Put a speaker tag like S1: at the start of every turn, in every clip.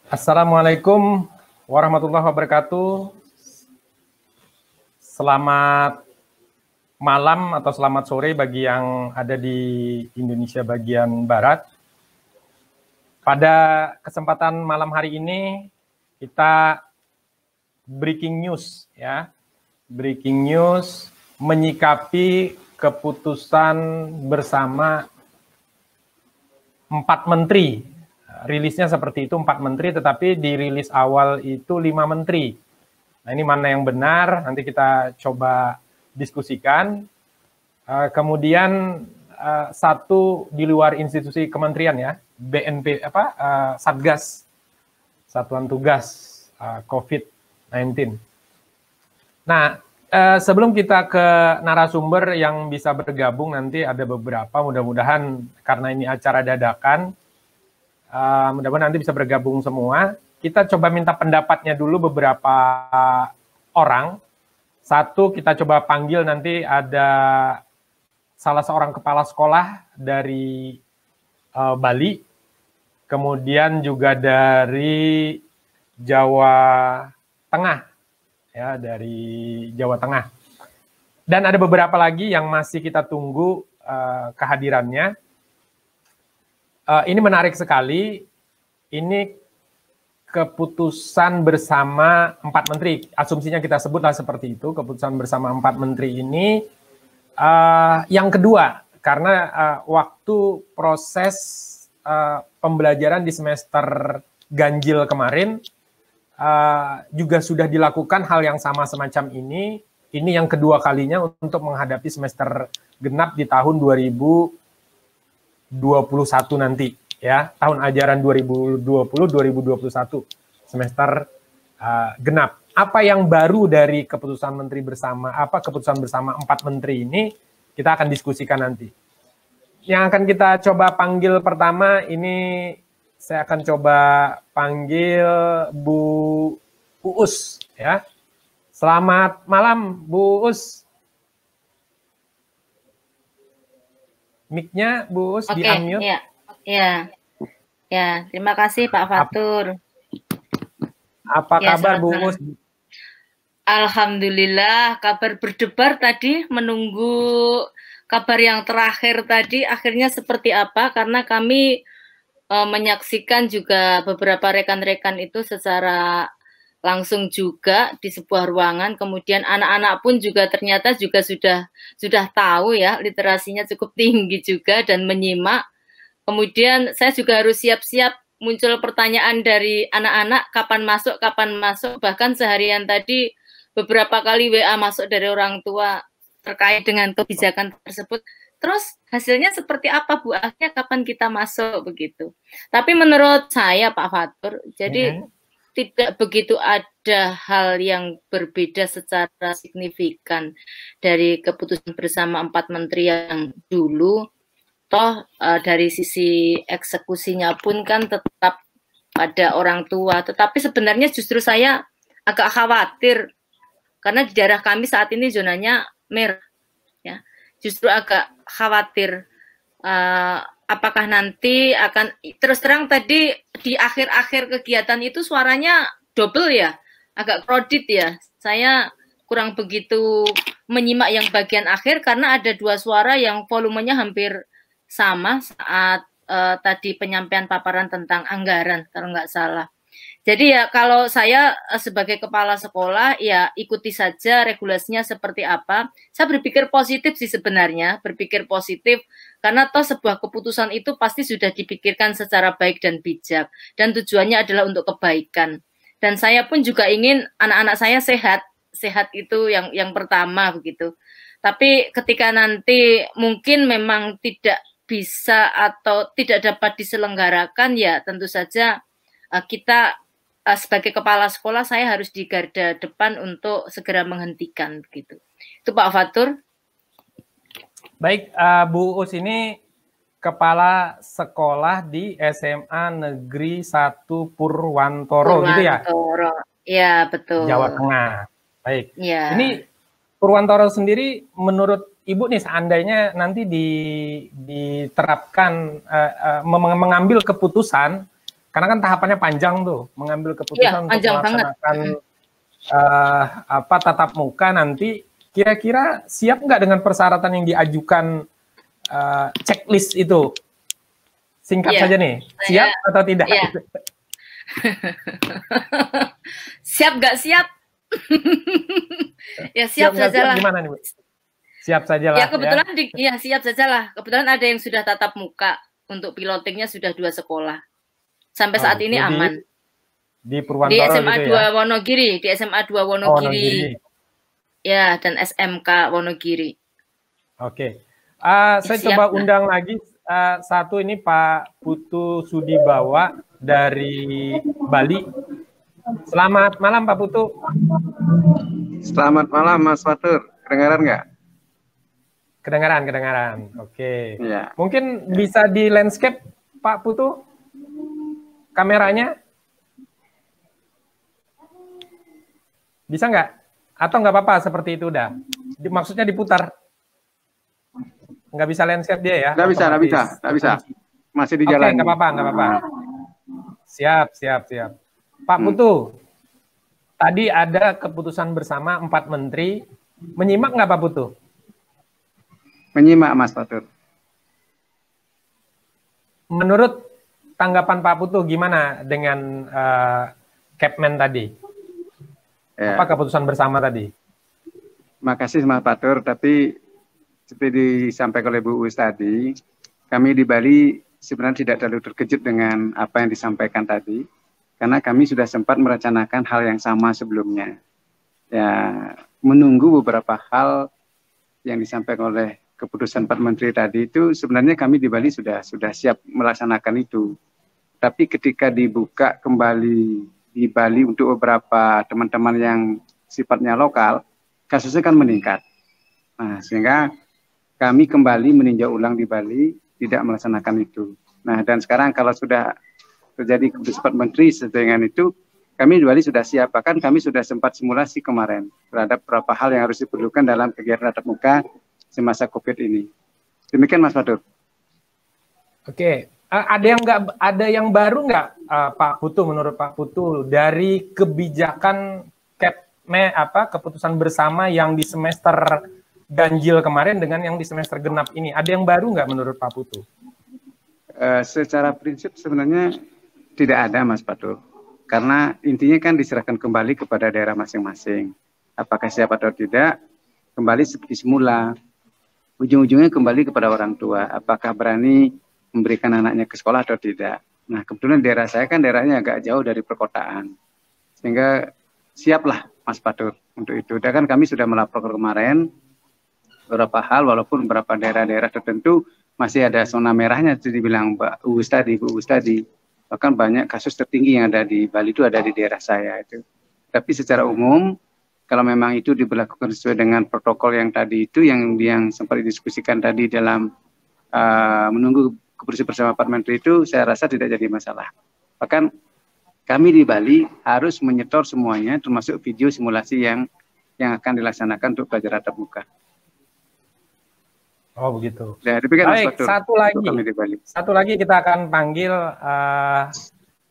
S1: Assalamualaikum warahmatullahi wabarakatuh. Selamat malam atau selamat sore bagi yang ada di Indonesia bagian Barat. Pada kesempatan malam hari ini kita breaking news ya. Breaking news menyikapi keputusan bersama 4 menteri. Rilisnya seperti itu 4 menteri, tetapi di rilis awal itu 5 menteri. Nah, ini mana yang benar, nanti kita coba diskusikan. Kemudian satu di luar institusi kementerian ya, BNP Satgas, Satuan Tugas COVID-19. Nah, sebelum kita ke narasumber yang bisa bergabung, nanti ada beberapa, mudah-mudahan karena ini acara dadakan, mudah-mudahan nanti bisa bergabung semua. Kita coba minta pendapatnya dulu beberapa orang. Satu, kita coba panggil, nanti ada salah seorang kepala sekolah dari Bali, kemudian juga dari Jawa Tengah, ya, dari Jawa Tengah. Dan ada beberapa lagi yang masih kita tunggu kehadirannya. Ini menarik sekali, ini keputusan bersama 4 menteri, asumsinya kita sebutlah seperti itu, keputusan bersama 4 menteri ini yang kedua, karena waktu proses pembelajaran di semester ganjil kemarin juga sudah dilakukan hal yang sama semacam ini yang kedua kalinya untuk menghadapi semester genap di tahun 2021 nanti ya, tahun ajaran 2020-2021 semester genap. Apa yang baru dari keputusan menteri bersama, keputusan bersama 4 menteri ini kita akan diskusikan nanti. Yang akan kita coba panggil pertama ini, saya akan coba panggil Bu Uus ya. Selamat malam Bu Uus. Mic-nya Bu Uus di unmute.
S2: Ya, terima kasih Pak Fatur.
S1: Apa kabar Bu Uus?
S2: Alhamdulillah, kabar berdebar tadi, menunggu kabar yang terakhir tadi, akhirnya seperti apa, karena kami menyaksikan juga beberapa rekan-rekan itu secara langsung juga di sebuah ruangan, kemudian anak-anak pun juga ternyata juga sudah tahu ya, literasinya cukup tinggi juga dan menyimak. Kemudian saya juga harus siap-siap, muncul pertanyaan dari anak-anak, kapan masuk, bahkan seharian tadi beberapa kali WA masuk dari orang tua terkait dengan kebijakan tersebut. Terus hasilnya seperti apa Bu? Akhirnya kapan kita masuk begitu. Tapi menurut saya Pak Fatur, jadi tidak begitu ada hal yang berbeda secara signifikan dari keputusan bersama 4 menteri yang dulu. Toh dari sisi eksekusinya pun kan tetap pada orang tua. Tetapi sebenarnya justru saya agak khawatir karena di daerah kami saat ini zonanya merah. Ya, justru agak khawatir apakah nanti akan, terus terang tadi di akhir-akhir kegiatan itu suaranya double ya, agak crowded ya. Saya kurang begitu menyimak yang bagian akhir karena ada 2 suara yang volumenya hampir sama saat tadi penyampaian paparan tentang anggaran kalau nggak salah. Jadi ya kalau saya sebagai kepala sekolah ya ikuti saja regulasinya seperti apa. Saya berpikir positif sih sebenarnya, berpikir positif karena toh sebuah keputusan itu pasti sudah dipikirkan secara baik dan bijak dan tujuannya adalah untuk kebaikan. Dan saya pun juga ingin anak-anak saya sehat, sehat itu yang pertama begitu. Tapi ketika nanti mungkin memang tidak bisa atau tidak dapat diselenggarakan ya tentu saja kita sebagai kepala sekolah saya harus di garda depan untuk segera menghentikan begitu. Itu Pak Fatur.
S1: Baik, Bu Uus ini kepala sekolah di SMA Negeri 1 Purwantoro gitu ya?
S2: Iya, betul.
S1: Jawa Tengah. Baik.
S2: Ya.
S1: Ini Purwantoro sendiri menurut Ibu nih seandainya nanti diterapkan mengambil keputusan karena kan tahapannya panjang tuh, mengambil keputusan untuk melaksanakan tatap muka nanti, kira-kira siap nggak dengan persyaratan yang diajukan checklist itu? Singkat saja nih, siap atau tidak?
S2: Siap nggak siap? Ya siap saja lah.
S1: Gimana nih, Bu? Siap saja lah.
S2: Ya kebetulan siap saja lah. Kebetulan ada yang sudah tatap muka, untuk pilotingnya sudah 2 sekolah. Sampai saat ini aman.
S1: Di Purwantoro
S2: di SMA
S1: gitu
S2: 2 Wonogiri, di SMA 2 Wonogiri. Ya, dan SMK Wonogiri.
S1: Oke. Saya coba undang lagi satu ini Pak Putu Sudibawa dari Bali. Selamat malam Pak Putu.
S3: Selamat malam Mas Fatur. Kedengaran nggak?
S1: Kedengaran. Oke.
S3: Ya.
S1: Mungkin bisa di landscape Pak Putu kameranya? Bisa nggak? Atau nggak apa-apa seperti itu udah? Maksudnya diputar? Nggak bisa landscape dia ya?
S3: Nggak bisa. Masih di jalan.
S1: Oke, nggak apa-apa. Siap. Pak Putu, tadi ada keputusan bersama 4 menteri. Menyimak nggak Pak Putu?
S3: Menyimak Mas Fatur.
S1: Menurut tanggapan Pak Putu gimana dengan Kepmen tadi? Apa keputusan bersama tadi?
S3: Makasih Mas Fatur, tapi seperti disampaikan oleh Bu Uus tadi, kami di Bali sebenarnya tidak terlalu terkejut dengan apa yang disampaikan tadi, karena kami sudah sempat merencanakan hal yang sama sebelumnya. Ya, menunggu beberapa hal yang disampaikan oleh keputusan 4 menteri tadi itu sebenarnya kami di Bali sudah siap melaksanakan itu. Tapi ketika dibuka kembali di Bali untuk beberapa teman-teman yang sifatnya lokal, kasusnya kan meningkat. Nah, sehingga kami kembali meninjau ulang di Bali, tidak melaksanakan itu. Nah, dan sekarang kalau sudah terjadi keputusan 4 menteri dengan itu, kami di Bali sudah siap. Bahkan kami sudah sempat simulasi kemarin terhadap beberapa hal yang harus diperlukan dalam kegiatan tatap muka semasa COVID ini. Demikian Mas Fatur.
S1: Oke, ada yang baru nggak Pak Putu, menurut Pak Putu dari kebijakan keputusan bersama yang di semester ganjil kemarin dengan yang di semester genap ini? Ada yang baru nggak menurut Pak Putu?
S3: Secara prinsip sebenarnya tidak ada Mas Fatur. Karena intinya kan diserahkan kembali kepada daerah masing-masing. Apakah siap atau tidak, kembali seperti semula. Ujung-ujungnya kembali kepada orang tua. Apakah berani memberikan anaknya ke sekolah atau tidak. Nah, kebetulan daerah saya kan daerahnya agak jauh dari perkotaan. Sehingga siaplah Mas Fatur untuk itu. Dan kan kami sudah melapor kemarin beberapa hal, walaupun beberapa daerah-daerah tertentu masih ada zona merahnya, itu dibilang Bu Uus tadi. Bahkan banyak kasus tertinggi yang ada di Bali itu ada di daerah saya itu. Tapi secara umum, kalau memang itu diberlakukan sesuai dengan protokol yang tadi itu, yang sempat didiskusikan tadi dalam menunggu keputusan bersama Pak Menteri itu, saya rasa tidak jadi masalah. Bahkan kami di Bali harus menyetor semuanya, termasuk video simulasi yang akan dilaksanakan untuk pelajaran tatap muka.
S1: Oh begitu.
S3: Ya,
S1: baik, satu lagi kita akan panggil,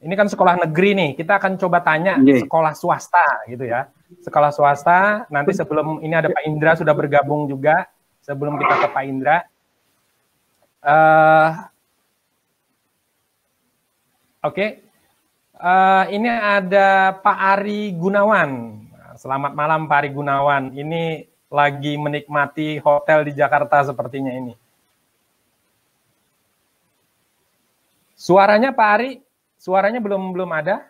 S1: ini kan sekolah negeri nih, kita akan coba tanya sekolah swasta gitu ya. Sekolah swasta, nanti sebelum ini ada Pak Indra sudah bergabung juga, sebelum kita ke Pak Indra. Ini ada Pak Ari Gunawan. Selamat malam Pak Ari Gunawan. Ini lagi menikmati hotel di Jakarta sepertinya ini. Suaranya Pak Ari, suaranya belum ada.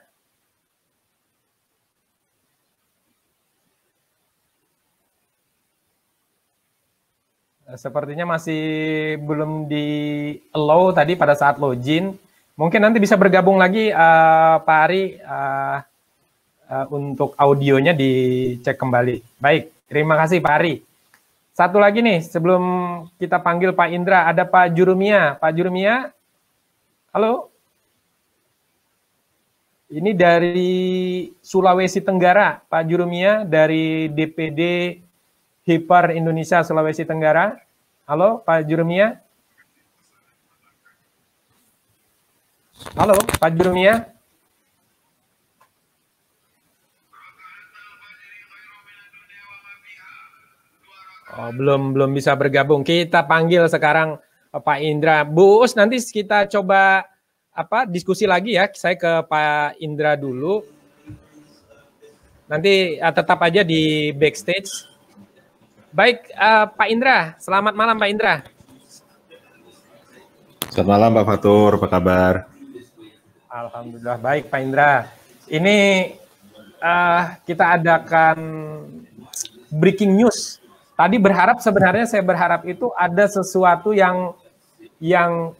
S1: Sepertinya masih belum di allow tadi pada saat login. Mungkin nanti bisa bergabung lagi Pak Ari untuk audionya dicek kembali. Baik. Terima kasih Pak Ari. Satu lagi nih, sebelum kita panggil Pak Indra, ada Pak Jurumia. Pak Jurumia, halo? Ini dari Sulawesi Tenggara, Pak Jurumia dari DPD Hipar Indonesia Sulawesi Tenggara. Halo Pak Jurumia? Halo, Pak Jurumia. Oh, belum bisa bergabung. Kita panggil sekarang Pak Indra. Bu Us, nanti kita coba diskusi lagi ya. Saya ke Pak Indra dulu. Nanti tetap aja di backstage. Baik, Pak Indra. Selamat malam, Pak Indra.
S4: Selamat malam, Pak Fatur. Apa kabar?
S1: Alhamdulillah baik, Pak Indra. Ini kita adakan breaking news. Tadi sebenarnya saya berharap itu ada sesuatu yang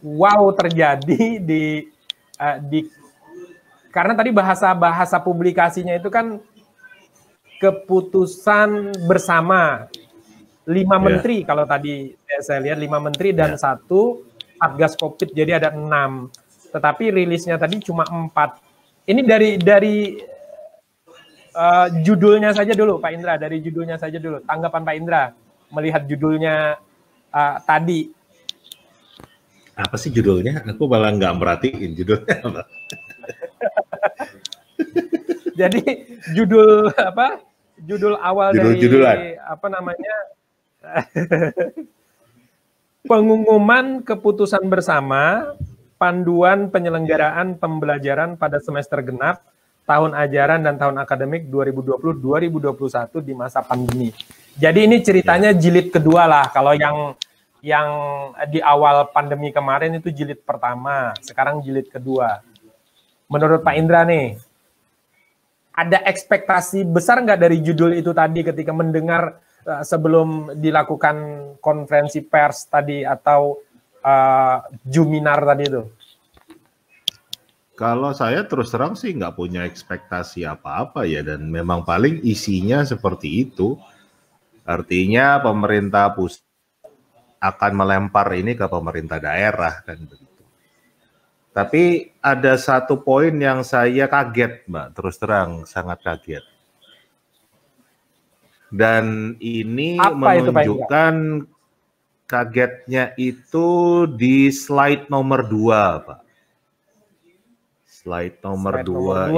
S1: wow terjadi karena tadi bahasa publikasinya itu kan keputusan bersama 5 menteri kalau tadi saya lihat 5 menteri dan 1 Satgas Covid, jadi ada 6. Tetapi rilisnya tadi cuma 4. Ini dari judulnya saja dulu, Pak Indra. Dari judulnya saja dulu. Tanggapan Pak Indra melihat judulnya tadi.
S4: Apa sih judulnya? Aku malah nggak merhatiin judulnya apa.
S1: Jadi judul awal dari pengumuman keputusan bersama panduan penyelenggaraan pembelajaran pada semester genap tahun ajaran dan tahun akademik 2020-2021 di masa pandemi. Jadi ini ceritanya jilid kedua lah. Kalau yang di awal pandemi kemarin itu jilid pertama, sekarang jilid kedua. Menurut Pak Indra nih, ada ekspektasi besar nggak dari judul itu tadi ketika mendengar sebelum dilakukan konferensi pers tadi atau Juminar tadi itu?
S4: Kalau saya terus terang sih nggak punya ekspektasi apa-apa ya, dan memang paling isinya seperti itu. Artinya pemerintah pusat akan melempar ini ke pemerintah daerah kan begitu. Tapi ada satu poin yang saya kaget, Mbak, terus terang sangat kaget. Dan ini menunjukkan kagetnya itu di slide nomor 2, Pak. Slide nomor 2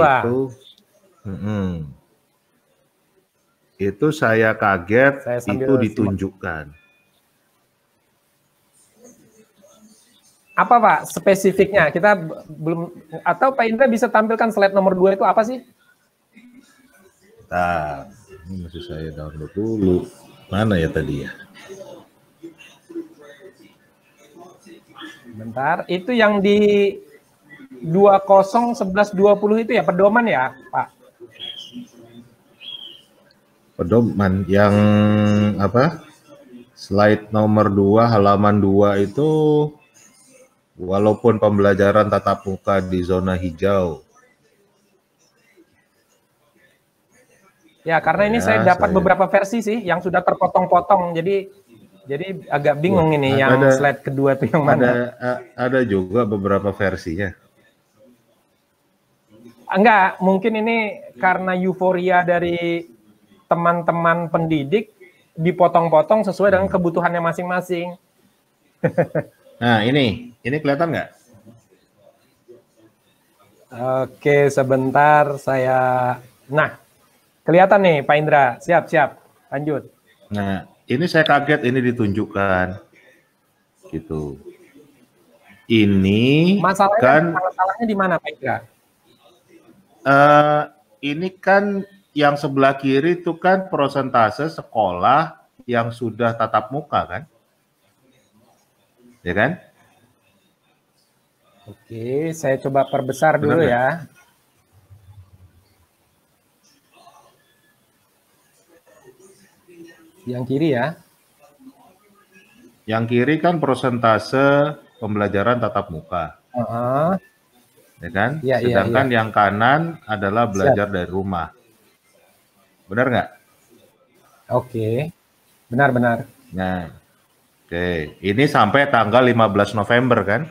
S4: itu saya kaget, itu ditunjukkan.
S1: Apa Pak spesifiknya? Kita belum, atau Pak Indra bisa tampilkan slide nomor 2 itu apa sih?
S4: Nah, ini masih saya download dulu. Mana ya tadi ya?
S1: Bentar, itu yang di 201120 itu ya pedoman ya, Pak?
S4: Pedoman yang apa? Slide nomor 2 halaman 2 itu walaupun pembelajaran tatap muka di zona hijau.
S1: Ya, karena ini saya dapat beberapa versi sih yang sudah terpotong-potong. Jadi agak bingung ini yang slide kedua itu yang mana.
S4: Ada juga beberapa versinya.
S1: Enggak, mungkin ini karena euforia dari teman-teman pendidik dipotong-potong sesuai dengan kebutuhannya masing-masing.
S4: Nah, ini kelihatan nggak?
S1: Oke, sebentar saya. Nah, kelihatan nih Pak Indra. Siap. Lanjut.
S4: Nah, ini saya kaget ini ditunjukkan. Gitu. Ini
S1: masalahnya di mana Pak Indra?
S4: Ini kan yang sebelah kiri itu kan persentase sekolah yang sudah tatap muka kan? Ya kan?
S1: Oke, saya coba perbesar dulu ya. Yang kiri ya.
S4: Yang kiri kan persentase pembelajaran tatap muka. Ya kan? Sedangkan yang kanan adalah belajar dari rumah. Benar nggak?
S1: Oke, benar.
S4: Nah, oke. Ini sampai tanggal 15 November kan?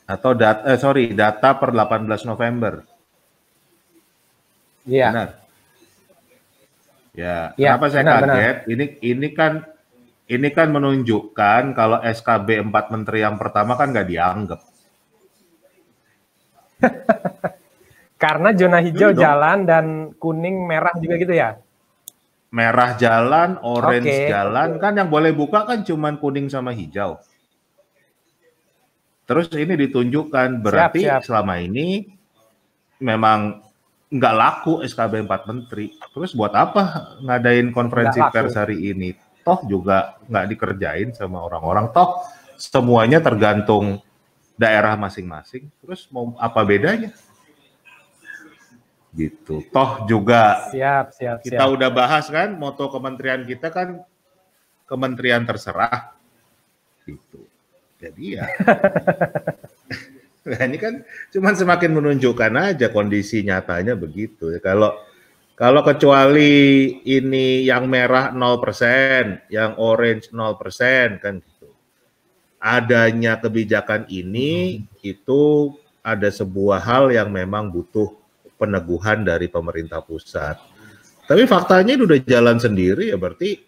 S4: Atau data per 18 November.
S1: Iya.
S4: Benar. Ya, kenapa saya kaget? Ini kan menunjukkan kalau SKB 4 menteri yang pertama kan nggak dianggap.
S1: Karena zona hijau
S4: Dulu dong.
S1: jalan dan kuning merah juga gitu ya?
S4: Merah jalan, orange
S1: Oke.
S4: jalan, kan yang boleh buka kan cuman kuning sama hijau. Terus ini ditunjukkan berarti
S1: Siap.
S4: selama ini memang nggak laku SKB 4 Menteri. Terus buat apa ngadain konferensi
S1: Nggak laku.
S4: pers hari ini? Toh juga nggak dikerjain sama orang-orang. Toh semuanya tergantung daerah masing-masing. Terus mau apa bedanya? Gitu. Toh juga
S1: Siap.
S4: kita udah bahas kan, moto kementerian kita kan kementerian terserah. Gitu. Jadi ya, nah ini kan cuman semakin menunjukkan aja kondisi nyatanya begitu. Kalau kecuali ini yang merah 0%, yang orange 0% kan gitu. Adanya kebijakan ini itu ada sebuah hal yang memang butuh peneguhan dari pemerintah pusat. Tapi faktanya itu udah jalan sendiri ya berarti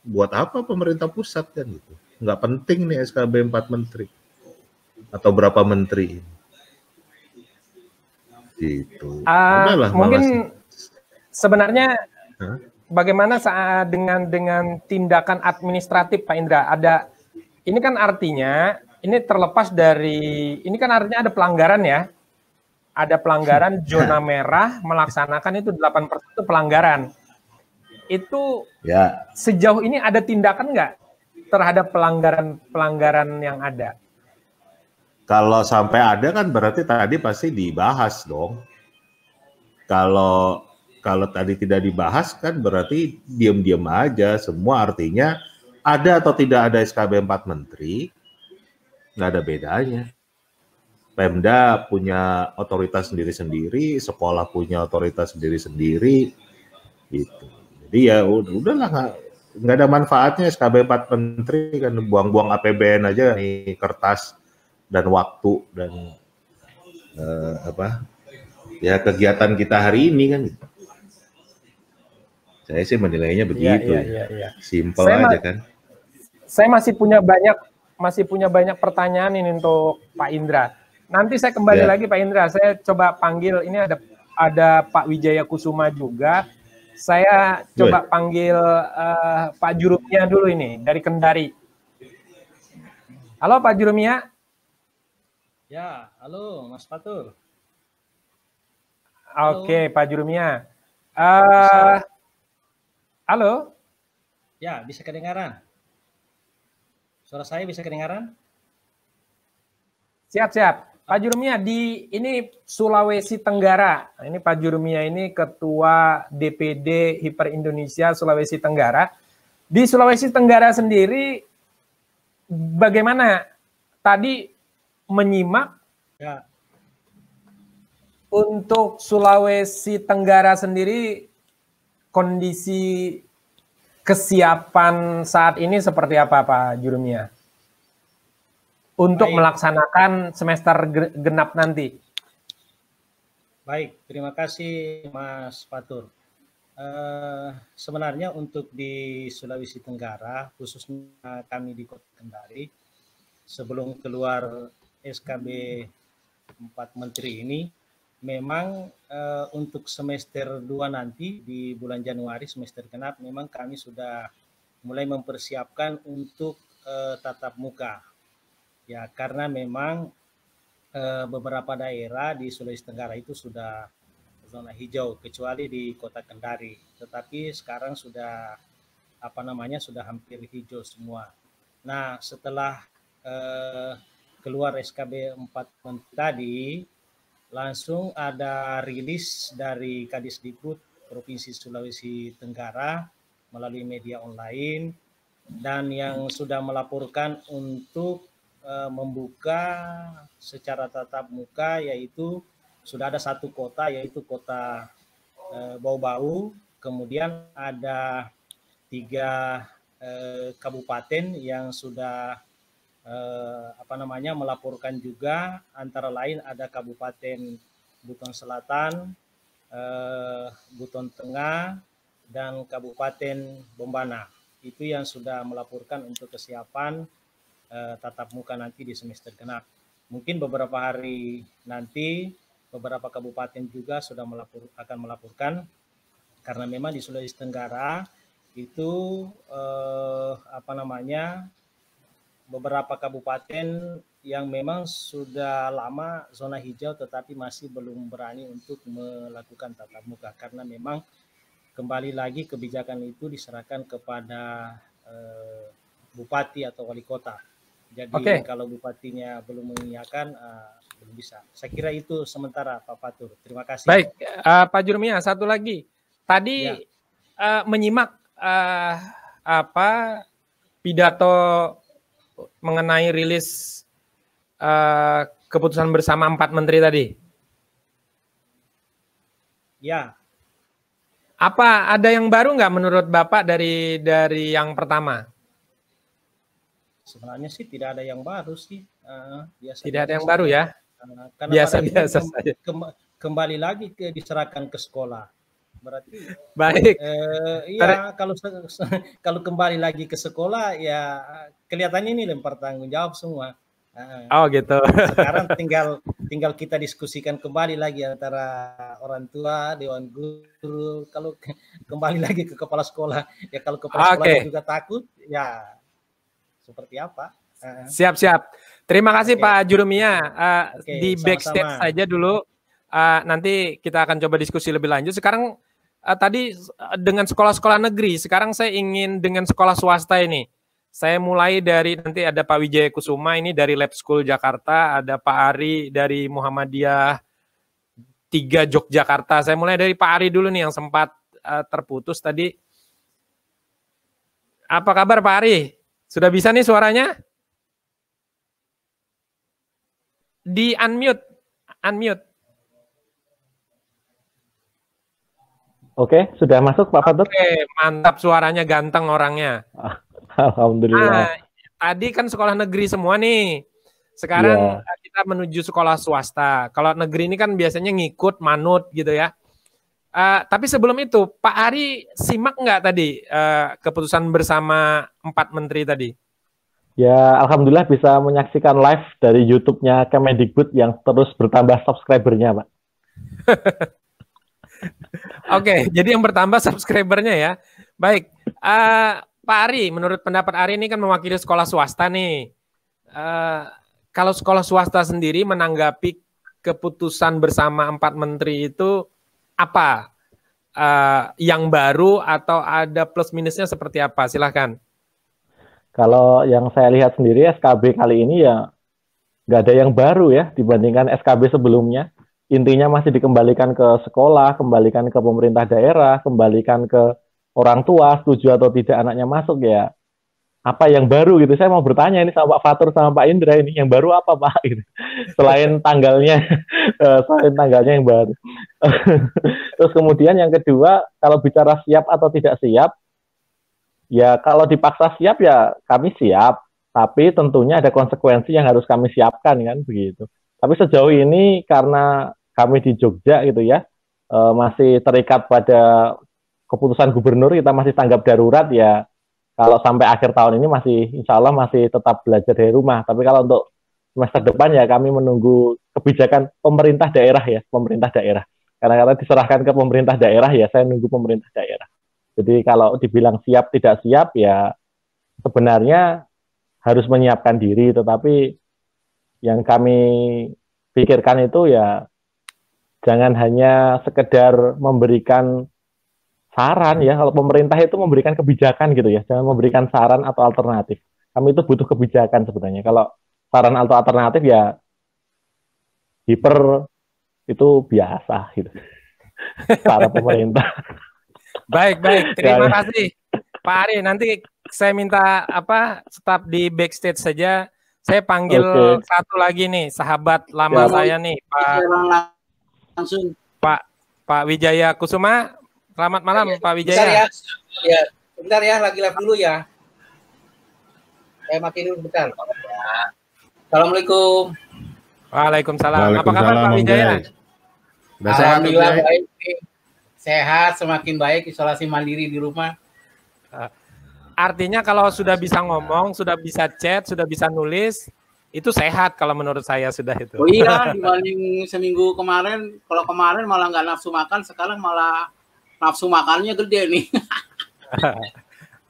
S4: buat apa pemerintah pusat kan gitu. Nggak penting nih SKB 4 Menteri atau berapa menteri gitu.
S1: Mungkin sebenarnya bagaimana saat dengan tindakan administratif Pak Indra? Ini kan artinya ini terlepas dari ini kan artinya ada pelanggaran ya. Ada pelanggaran zona merah melaksanakan itu 8% itu pelanggaran. Itu
S4: ya.
S1: Sejauh ini ada tindakan nggak terhadap pelanggaran yang ada?
S4: Kalau sampai ada kan berarti tadi pasti dibahas dong. Kalau tadi tidak dibahas kan berarti diam-diam aja. Semua artinya ada atau tidak ada SKB 4 Menteri, nggak ada bedanya. Pemda punya otoritas sendiri-sendiri, sekolah punya otoritas sendiri-sendiri, gitu. Jadi ya udahlah, nggak ada manfaatnya SKB 4 Menteri kan buang-buang APBN aja nih, kertas dan waktu dan ya kegiatan kita hari ini kan. Saya sih menilainya begitu.
S1: Iya.
S4: Simple aja kan.
S1: Saya masih punya banyak pertanyaan ini untuk Pak Indra. Nanti saya kembali lagi Pak Indra. Saya coba panggil ini ada Pak Wijaya Kusuma juga. Saya coba panggil Pak Jurumia dulu ini dari Kendari. Halo Pak Jurumia.
S5: Ya, halo Mas Fatur.
S1: Oke, Pak Jurumia. Halo?
S5: Ya, bisa kedengaran. Suara saya bisa kedengaran?
S1: Siap. Pak Jurumia, ini Sulawesi Tenggara. Ini Pak Jurumia ini Ketua DPD Hiper Indonesia Sulawesi Tenggara. Di Sulawesi Tenggara sendiri, bagaimana tadi menyimak
S5: ya.
S1: Untuk Sulawesi Tenggara sendiri, kondisi kesiapan saat ini seperti apa Pak Jurumia? Untuk melaksanakan semester genap nanti.
S5: Baik, terima kasih Mas Fatur. Sebenarnya untuk di Sulawesi Tenggara, khususnya kami di Kota Kendari, sebelum keluar SKB 4 Menteri ini, memang untuk semester 2 nanti di bulan Januari, semester genap, memang kami sudah mulai mempersiapkan untuk tatap muka. Ya, karena memang beberapa daerah di Sulawesi Tenggara itu sudah zona hijau, kecuali di Kota Kendari. Tetapi sekarang sudah sudah hampir hijau semua. Nah, setelah keluar SKB 4 tadi, langsung ada rilis dari Kadisdikbud Provinsi Sulawesi Tenggara melalui media online, dan yang sudah melaporkan untuk membuka secara tatap muka, yaitu sudah ada 1 kota, yaitu Kota Bau-Bau, kemudian ada 3 kabupaten yang sudah melaporkan juga, antara lain ada Kabupaten Buton Selatan, Buton Tengah, dan Kabupaten Bombana. Itu yang sudah melaporkan untuk kesiapan tatap muka nanti di semester genap. Mungkin beberapa hari nanti beberapa kabupaten juga sudah akan melaporkan, karena memang di Sulawesi Tenggara itu beberapa kabupaten yang memang sudah lama zona hijau tetapi masih belum berani untuk melakukan tatap muka, karena memang kembali lagi kebijakan itu diserahkan kepada bupati atau wali kota. Jadi kalau bupatinya belum mengiyakan, belum bisa. Saya kira itu sementara Pak Fatur. Terima kasih.
S1: Baik, Pak Jurumia, satu lagi. Tadi menyimak pidato mengenai rilis keputusan bersama 4 menteri tadi.
S5: Ya.
S1: Apa ada yang baru nggak menurut Bapak dari yang pertama?
S5: Sebenarnya sih tidak ada yang baru sih.
S1: Tidak ada yang baru ya?
S5: Karena
S1: biasa saja.
S5: Kembali lagi diserahkan ke sekolah. Berarti
S1: baik.
S5: Kalau kembali lagi ke sekolah ya kelihatannya ini lempar tanggung jawab semua.
S1: Oh gitu.
S5: Sekarang tinggal kita diskusikan kembali lagi antara orang tua, dewan guru. Kalau kembali lagi ke kepala sekolah, ya kalau kepala sekolah juga takut, ya seperti apa?
S1: Siap. Terima kasih Pak Jurumia. Di backstage saja dulu. Nanti kita akan coba diskusi lebih lanjut. Sekarang tadi dengan sekolah-sekolah negeri, sekarang saya ingin dengan sekolah swasta ini. Saya mulai dari, nanti ada Pak Wijaya Kusuma ini dari Lab School Jakarta, ada Pak Ari dari Muhammadiyah 3 Yogyakarta. Saya mulai dari Pak Ari dulu nih yang sempat terputus tadi. Apa kabar Pak Ari? Sudah bisa nih suaranya? Di unmute.
S6: Oke, sudah masuk Pak Fatur?
S1: Oke, mantap, suaranya ganteng orangnya.
S6: Alhamdulillah.
S1: Tadi kan sekolah negeri semua nih. Sekarang kita menuju sekolah swasta. Kalau negeri ini kan biasanya ngikut, manut gitu ya. Tapi sebelum itu, Pak Ari simak nggak tadi keputusan bersama 4 menteri tadi?
S6: Ya, alhamdulillah bisa menyaksikan live dari YouTube-nya Kemendikbud yang terus bertambah subscribernya, Pak.
S1: Oke, jadi yang bertambah subscribernya ya. Baik, Pak Ari, menurut pendapat Ari ini kan mewakili sekolah swasta nih. Kalau sekolah swasta sendiri menanggapi keputusan bersama 4 menteri itu apa? Yang baru atau ada plus minusnya seperti apa? Silahkan.
S6: Kalau yang saya lihat sendiri SKB kali ini ya nggak ada yang baru ya dibandingkan SKB sebelumnya. Intinya masih dikembalikan ke sekolah, kembalikan ke pemerintah daerah, kembalikan ke orang tua, setuju atau tidak anaknya masuk ya. Apa yang baru gitu? Saya mau bertanya ini sama Pak Fatur sama Pak Indra ini, yang baru apa Pak? Gitu. Selain tanggalnya yang baru. Terus kemudian yang kedua, kalau bicara siap atau tidak siap, ya kalau dipaksa siap ya kami siap, tapi tentunya ada konsekuensi yang harus kami siapkan kan begitu. Tapi sejauh ini karena kami di Jogja gitu ya, masih terikat pada keputusan gubernur, kita masih tanggap darurat ya. Kalau sampai akhir tahun ini masih, insya Allah masih tetap belajar dari rumah. Tapi kalau untuk semester depan ya kami menunggu kebijakan pemerintah daerah ya, pemerintah daerah. Karena diserahkan ke pemerintah daerah ya, saya nunggu pemerintah daerah. Jadi kalau dibilang siap tidak siap ya sebenarnya harus menyiapkan diri, tetapi yang kami pikirkan itu ya jangan hanya sekedar memberikan saran ya. Kalau pemerintah itu memberikan kebijakan gitu ya, jangan memberikan saran atau alternatif. Kami itu butuh kebijakan sebenarnya. Kalau saran atau alternatif ya hiper itu biasa gitu. Para pemerintah.
S1: Baik, terima kasih Pak Ari. Nanti saya minta staf di backstage saja. Saya panggil satu lagi nih, sahabat lama saya nih, Pak Wijaya Kusuma. Selamat malam, Pak Wijaya.
S7: Bentar ya, lagi live dulu ya. Saya matiin dulu bentar. Assalamualaikum.
S1: Waalaikumsalam. Apa kabar Pak Wijaya?
S7: Alhamdulillah baik. Sehat, semakin baik, isolasi mandiri di rumah.
S1: Artinya kalau sudah bisa ngomong, sudah bisa chat, sudah bisa nulis, Itu sehat kalau menurut saya sudah itu.
S7: Oh iya, dibanding seminggu kemarin, kalau kemarin malah nggak nafsu makan, sekarang malah nafsu makannya gede nih.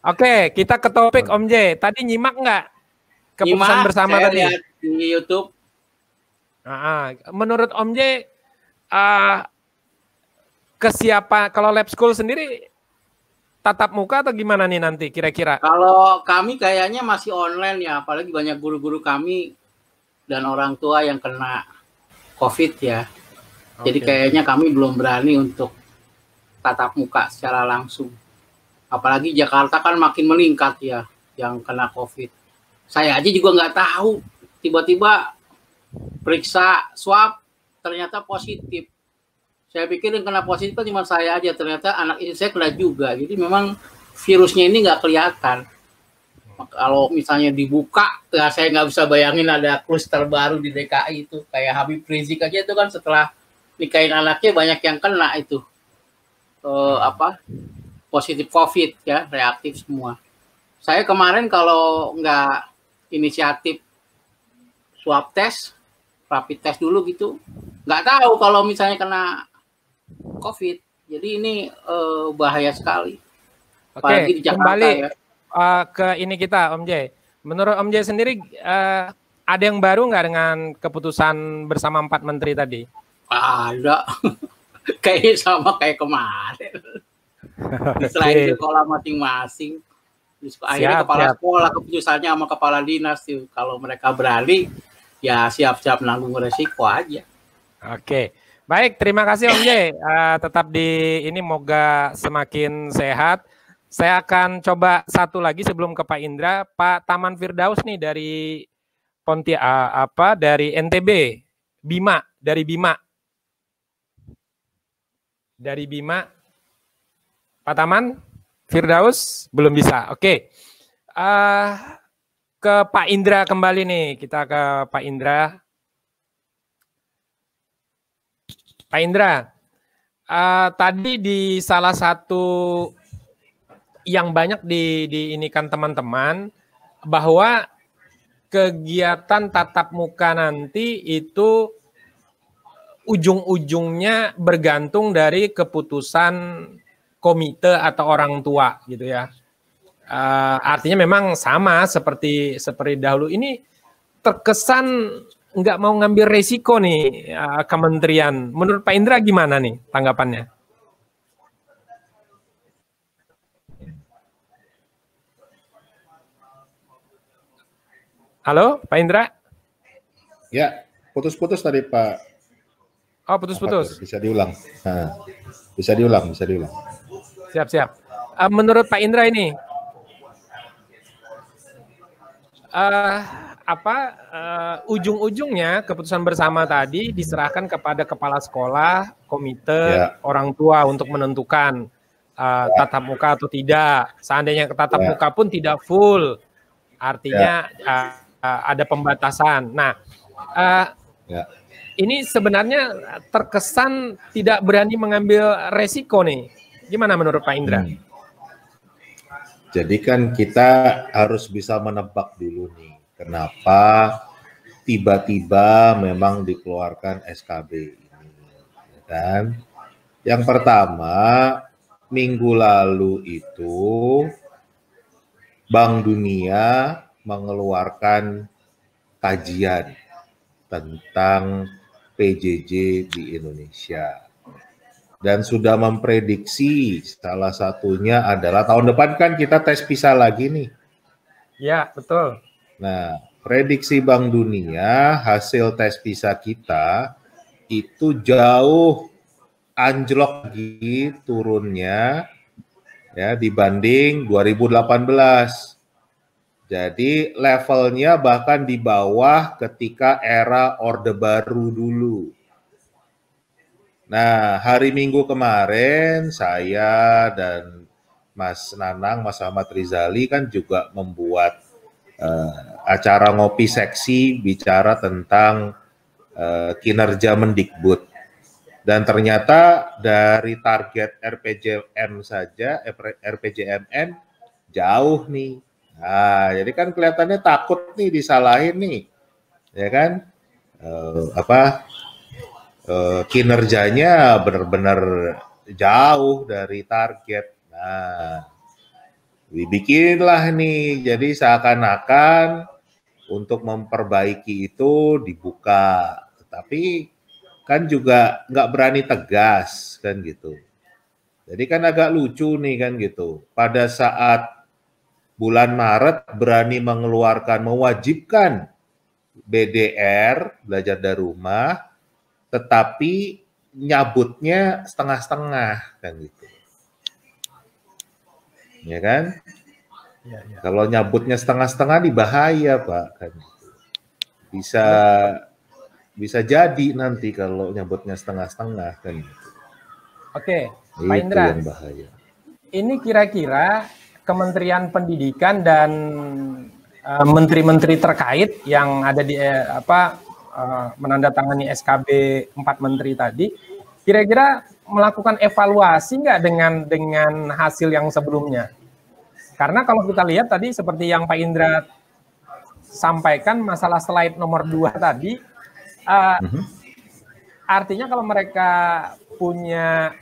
S1: Oke, kita ke topik Om J. Tadi nyimak nggak keputusan bersama
S7: saya
S1: tadi?
S7: lihat di YouTube.
S1: Menurut Om J, kalau lab school sendiri tatap muka atau gimana nih nanti kira-kira?
S7: Kalau kami kayaknya masih online ya, apalagi banyak guru-guru kami dan orang tua yang kena COVID ya. Jadi kayaknya kami belum berani untuk tatap muka secara langsung. Apalagi Jakarta kan makin meningkat ya yang kena COVID. Saya aja juga nggak tahu, tiba-tiba periksa swab ternyata positif. Saya pikir yang kena positif kan cuma saya aja, ternyata anak istri saya kena juga. Jadi memang virusnya ini nggak kelihatan. Kalau misalnya dibuka, ya saya nggak bisa bayangin ada kluster baru di DKI itu. Kayak Habib Rizik aja itu kan setelah nikahin anaknya banyak yang kena itu. Positif COVID ya, reaktif semua. Saya kemarin kalau nggak inisiatif swab test, rapid test dulu gitu, nggak tahu kalau misalnya kena COVID. Jadi ini bahaya sekali.
S1: Oke, kembali ya. Ke ini kita Om J. Menurut Om J sendiri ada yang baru nggak dengan keputusan bersama 4 menteri tadi?
S7: Ada. Kayaknya sama kayak kemarin. Selain sekolah masing-masing. Akhirnya kepala sekolah keputusannya sama kepala dinas tuh. Kalau mereka beralih, ya siap-siap nanggung resiko aja.
S1: Oke. Baik, terima kasih Om J. Tetap di ini moga semakin sehat. Saya akan coba satu lagi sebelum ke Pak Indra, Pak Taman Firdaus nih dari dari NTB, dari Bima. Pak Taman Firdaus belum bisa. Oke. Ke Pak Indra kembali nih. Kita ke Pak Indra. Pak Indra, tadi di salah satu yang banyak diinikan teman-teman bahwa kegiatan tatap muka nanti itu ujung-ujungnya bergantung dari keputusan komite atau orang tua gitu ya. Artinya memang sama seperti dahulu. Ini terkesan nggak mau ngambil resiko nih kementerian. Menurut Pak Indra gimana nih tanggapannya? Halo, Pak Indra?
S4: Ya, putus-putus tadi Pak.
S1: Oh, putus-putus.
S4: Bisa diulang. Nah, bisa diulang.
S1: Siap. Menurut Pak Indra ini, ujung-ujungnya keputusan bersama tadi diserahkan kepada kepala sekolah, komite, orang tua untuk menentukan tatap muka atau tidak. Seandainya tatap muka pun tidak full, artinya ada pembatasan. Nah, ini sebenarnya terkesan tidak berani mengambil resiko nih. Gimana menurut Pak Indra?
S4: Jadi kan kita harus bisa menebak dulu nih, kenapa tiba-tiba memang dikeluarkan SKB ini. Dan yang pertama, minggu lalu itu Bank Dunia mengeluarkan kajian tentang PJJ di Indonesia. Dan sudah memprediksi salah satunya adalah tahun depan kan kita tes PISA lagi nih.
S1: Ya, betul.
S4: Nah, prediksi Bank Dunia hasil tes PISA kita itu jauh anjlok lagi turunnya ya dibanding 2018. Jadi levelnya bahkan di bawah ketika era Orde Baru dulu. Nah, hari Minggu kemarin saya dan Mas Nanang, Mas Ahmad Rizali kan juga membuat acara ngopi seksi bicara tentang kinerja Mendikbud. Dan ternyata dari target RPJM saja, RPJMN jauh nih. Nah, jadi kan kelihatannya takut nih disalahin nih. ya kan? Kinerjanya benar-benar jauh dari target. Nah, dibikinlah nih, jadi seakan-akan untuk memperbaiki itu dibuka, tapi kan juga nggak berani tegas kan gitu. Jadi kan agak lucu nih kan gitu. Pada saat bulan Maret berani mengeluarkan, mewajibkan BDR, belajar dari rumah, tetapi nyabutnya setengah-setengah kan gitu. Ya kan? Ya. Kalau nyabutnya setengah-setengah nih bahaya, Pak, kan gitu. Bisa jadi nanti kalau nyabutnya setengah-setengah kan gitu.
S1: Oke, Pak Indra.
S4: Yang bahaya.
S1: Ini kira-kira Kementerian Pendidikan dan menteri-menteri terkait yang ada di menandatangani SKB 4 menteri tadi, kira-kira melakukan evaluasi nggak dengan hasil yang sebelumnya? Karena kalau kita lihat tadi seperti yang Pak Indra sampaikan masalah slide nomor 2 tadi, artinya kalau mereka punya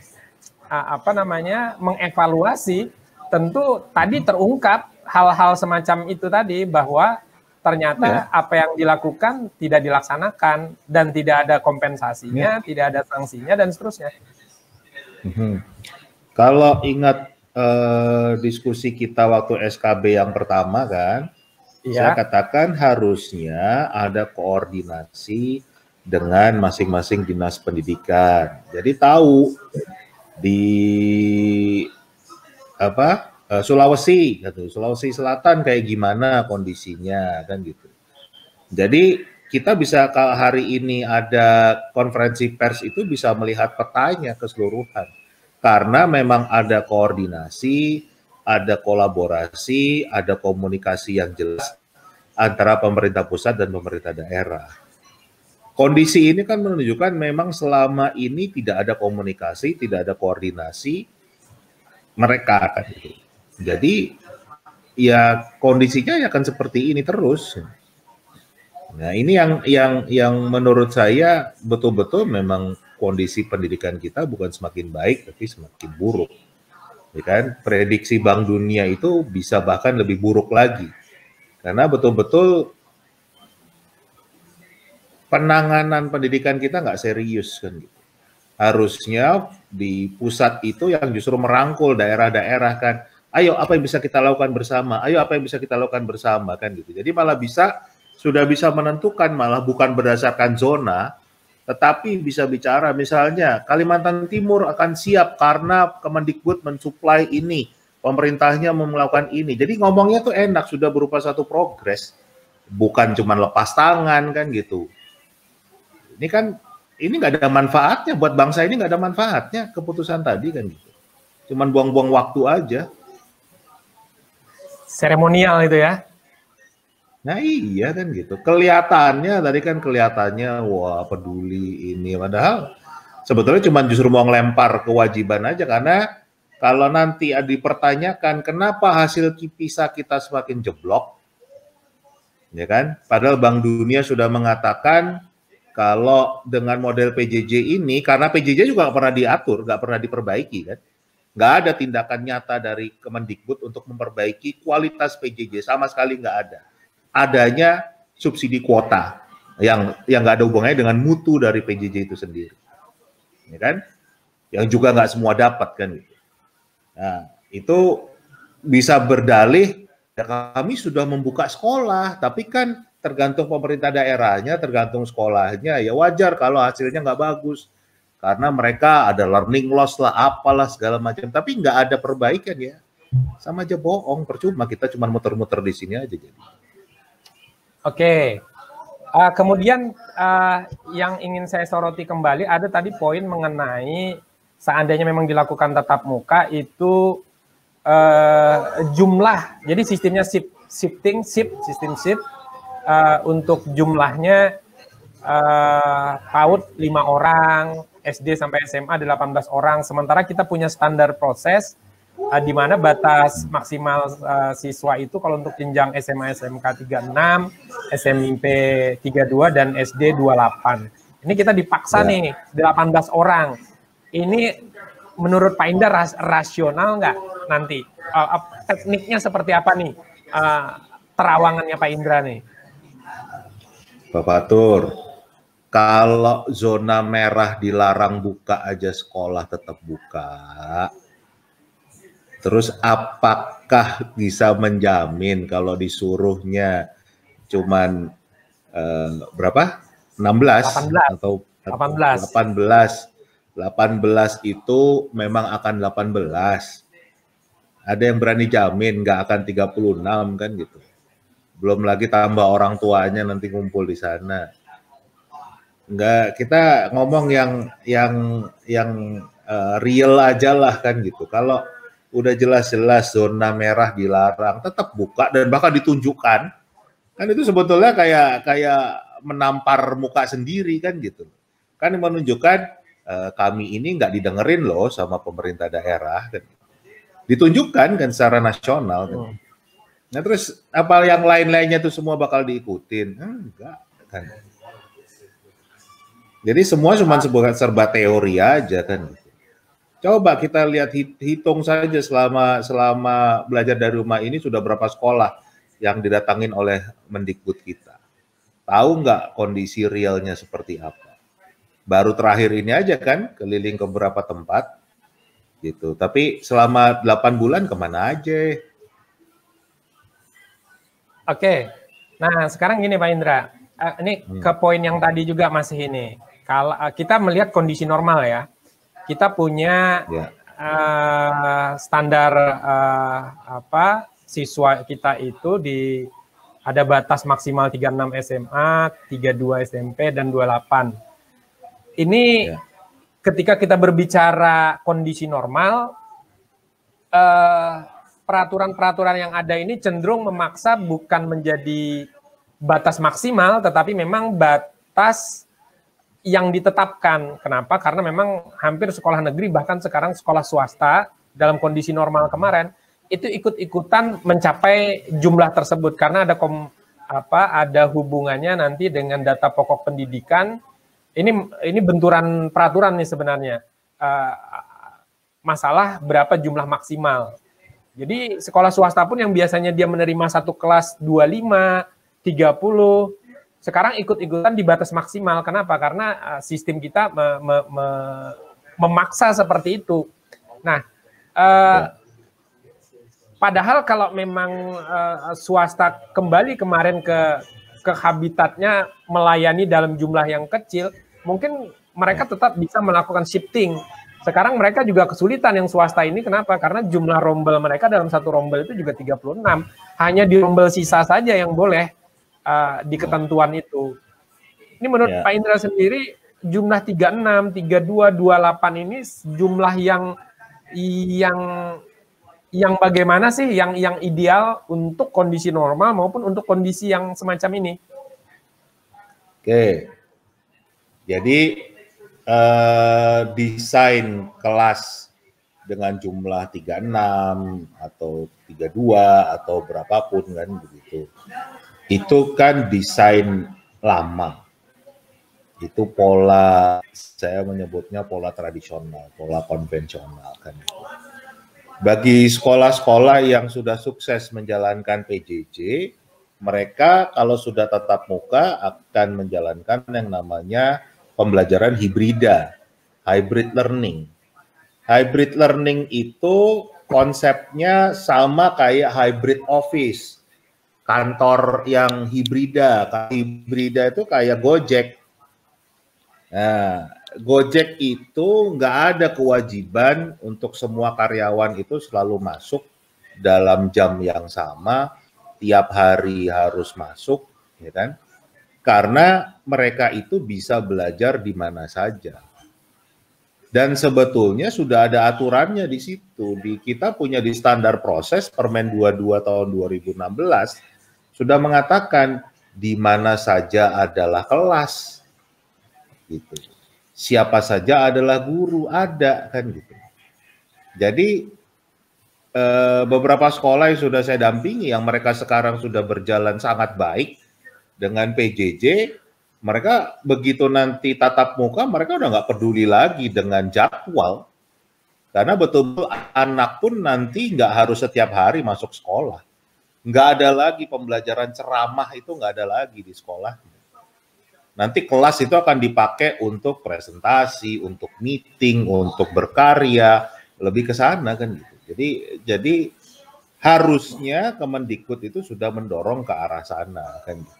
S1: mengevaluasi, tentu tadi terungkap hal-hal semacam itu tadi, bahwa ternyata apa yang dilakukan tidak dilaksanakan dan tidak ada kompensasinya, tidak ada sanksinya dan seterusnya.
S4: Kalau ingat diskusi kita waktu SKB yang pertama kan, saya katakan harusnya ada koordinasi dengan masing-masing dinas pendidikan. Jadi tahu di Sulawesi Selatan kayak gimana kondisinya kan gitu. Jadi kita bisa kalau hari ini ada konferensi pers itu bisa melihat petanya keseluruhan. Karena memang ada koordinasi, ada kolaborasi, ada komunikasi yang jelas antara pemerintah pusat dan pemerintah daerah. Kondisi ini kan menunjukkan memang selama ini tidak ada komunikasi, tidak ada koordinasi mereka kan gitu. Jadi ya kondisinya akan seperti ini terus. Nah, ini yang menurut saya betul-betul memang kondisi pendidikan kita bukan semakin baik tapi semakin buruk. Ya kan? Prediksi Bank Dunia itu bisa bahkan lebih buruk lagi. Karena betul-betul penanganan pendidikan kita nggak serius kan gitu. Harusnya di pusat itu yang justru merangkul daerah-daerah kan. Ayo apa yang bisa kita lakukan bersama? Ayo apa yang bisa kita lakukan bersama kan gitu. Jadi malah sudah bisa menentukan, malah bukan berdasarkan zona, tetapi bisa bicara misalnya Kalimantan Timur akan siap karena Kemendikbud mensuplai ini, pemerintahnya melakukan ini. Jadi ngomongnya tuh enak, sudah berupa satu progres, bukan cuma lepas tangan kan gitu. Ini kan ini nggak ada manfaatnya buat bangsa ini, nggak ada manfaatnya keputusan tadi kan gitu. Cuman buang-buang waktu aja.
S1: Seremonial itu ya.
S4: Nah iya kan gitu. Kelihatannya tadi kan kelihatannya wah peduli ini, padahal sebetulnya cuma justru mau ngelempar kewajiban aja, karena kalau nanti dipertanyakan kenapa hasil PISA kita semakin jeblok, ya kan? Padahal Bank Dunia sudah mengatakan kalau dengan model PJJ ini, karena PJJ juga nggak pernah diatur, nggak pernah diperbaiki kan, nggak ada tindakan nyata dari Kemendikbud untuk memperbaiki kualitas PJJ, sama sekali nggak ada. Adanya subsidi kuota yang nggak ada hubungannya dengan mutu dari PJJ itu sendiri, ya kan? Yang juga nggak semua dapat kan gitu. Nah itu bisa berdalih ya, kami sudah membuka sekolah, tapi kan tergantung pemerintah daerahnya, tergantung sekolahnya, ya wajar kalau hasilnya nggak bagus karena mereka ada learning loss lah, apalah segala macam, tapi nggak ada perbaikan ya, sama aja bohong, percuma kita cuma muter-muter di sini aja jadi.
S1: Oke, kemudian yang ingin saya soroti kembali, ada tadi poin mengenai seandainya memang dilakukan tatap muka itu jumlah, jadi sistemnya sistem shift untuk jumlahnya PAUD 5 orang, SD sampai SMA 18 orang, sementara kita punya standar proses di mana batas maksimal siswa itu kalau untuk jenjang SMA SMK 36, SMP 32 dan SD 28. Ini kita dipaksa nih 18 orang. Ini menurut Pak Indra rasional nggak nanti? Tekniknya seperti apa nih? Terawangannya Pak Indra nih.
S4: Pak Fatur, kalau zona merah dilarang buka aja sekolah tetap buka. Terus apakah bisa menjamin kalau disuruhnya cuman berapa? 16 atau 18. 18 itu memang akan 18. Ada yang berani jamin nggak akan 36 kan gitu. Belum lagi tambah orang tuanya nanti ngumpul di sana. Enggak, kita ngomong yang real aja lah kan gitu. Kalau udah jelas-jelas zona merah dilarang, tetap buka dan bahkan ditunjukkan. Kan itu sebetulnya kayak menampar muka sendiri kan gitu. Kan menunjukkan kami ini nggak didengerin loh sama pemerintah daerah. Kan. Ditunjukkan kan secara nasional. Kan. Nah terus apa yang lain-lainnya itu semua bakal diikutin? Enggak kan. Jadi semua cuma serba teori aja kan. Coba kita lihat hitung saja selama belajar dari rumah ini sudah berapa sekolah yang didatangin oleh Mendikbud kita. Tahu nggak kondisi realnya seperti apa? Baru terakhir ini aja kan keliling ke beberapa tempat gitu. Tapi selama 8 bulan kemana aja?
S1: Oke. Nah, sekarang gini Pak Indra. Ini ke poin yang tadi juga masih ini. Kalau kita melihat kondisi normal ya. Kita punya standar siswa kita itu ada batas maksimal 36 SMA, 32 SMP dan 28. Ini ketika kita berbicara kondisi normal, peraturan-peraturan yang ada ini cenderung memaksa bukan menjadi batas maksimal, tetapi memang batas yang ditetapkan. Kenapa? Karena memang hampir sekolah negeri, bahkan sekarang sekolah swasta, dalam kondisi normal kemarin, itu ikut-ikutan mencapai jumlah tersebut. Karena ada hubungannya nanti dengan data pokok pendidikan. Ini benturan peraturan nih sebenarnya. Masalah berapa jumlah maksimal. Jadi sekolah swasta pun yang biasanya dia menerima satu kelas 25, 30, sekarang ikut-ikutan di batas maksimal. Kenapa? Karena sistem kita memaksa seperti itu. Nah, padahal kalau memang swasta kembali kemarin ke habitatnya melayani dalam jumlah yang kecil, mungkin mereka tetap bisa melakukan shifting. Sekarang mereka juga kesulitan yang swasta ini. Kenapa? Karena jumlah rombel mereka dalam satu rombel itu juga 36. Hanya di rombel sisa saja yang boleh di ketentuan itu. Ini menurut Pak Indra sendiri, jumlah 36, 32, 28 ini jumlah yang bagaimana sih yang ideal untuk kondisi normal maupun untuk kondisi yang semacam ini?
S4: Oke. Jadi desain kelas dengan jumlah 36 atau 32 atau berapapun kan begitu. Itu kan desain lama. Itu pola, saya menyebutnya pola tradisional, pola konvensional kan. Bagi sekolah-sekolah yang sudah sukses menjalankan PJJ, mereka kalau sudah tatap muka akan menjalankan yang namanya pembelajaran hibrida, hybrid learning. Hybrid learning itu konsepnya sama kayak hybrid office. Kantor yang hibrida itu kayak Gojek. Nah, Gojek itu nggak ada kewajiban untuk semua karyawan itu selalu masuk dalam jam yang sama, tiap hari harus masuk, ya kan? Karena mereka itu bisa belajar di mana saja. Dan sebetulnya sudah ada aturannya di situ. Kita punya di standar proses Permen 22 tahun 2016 sudah mengatakan di mana saja adalah kelas. Gitu. Siapa saja adalah guru, ada kan gitu. Jadi beberapa sekolah yang sudah saya dampingi yang mereka sekarang sudah berjalan sangat baik dengan PJJ, mereka begitu nanti tatap muka mereka udah nggak peduli lagi dengan jadwal, karena betul-betul anak pun nanti nggak harus setiap hari masuk sekolah, nggak ada lagi pembelajaran ceramah, itu nggak ada lagi di sekolah. Nanti kelas itu akan dipakai untuk presentasi, untuk meeting, untuk berkarya, lebih ke sana kan gitu. Jadi harusnya Kemendikbud itu sudah mendorong ke arah sana kan gitu.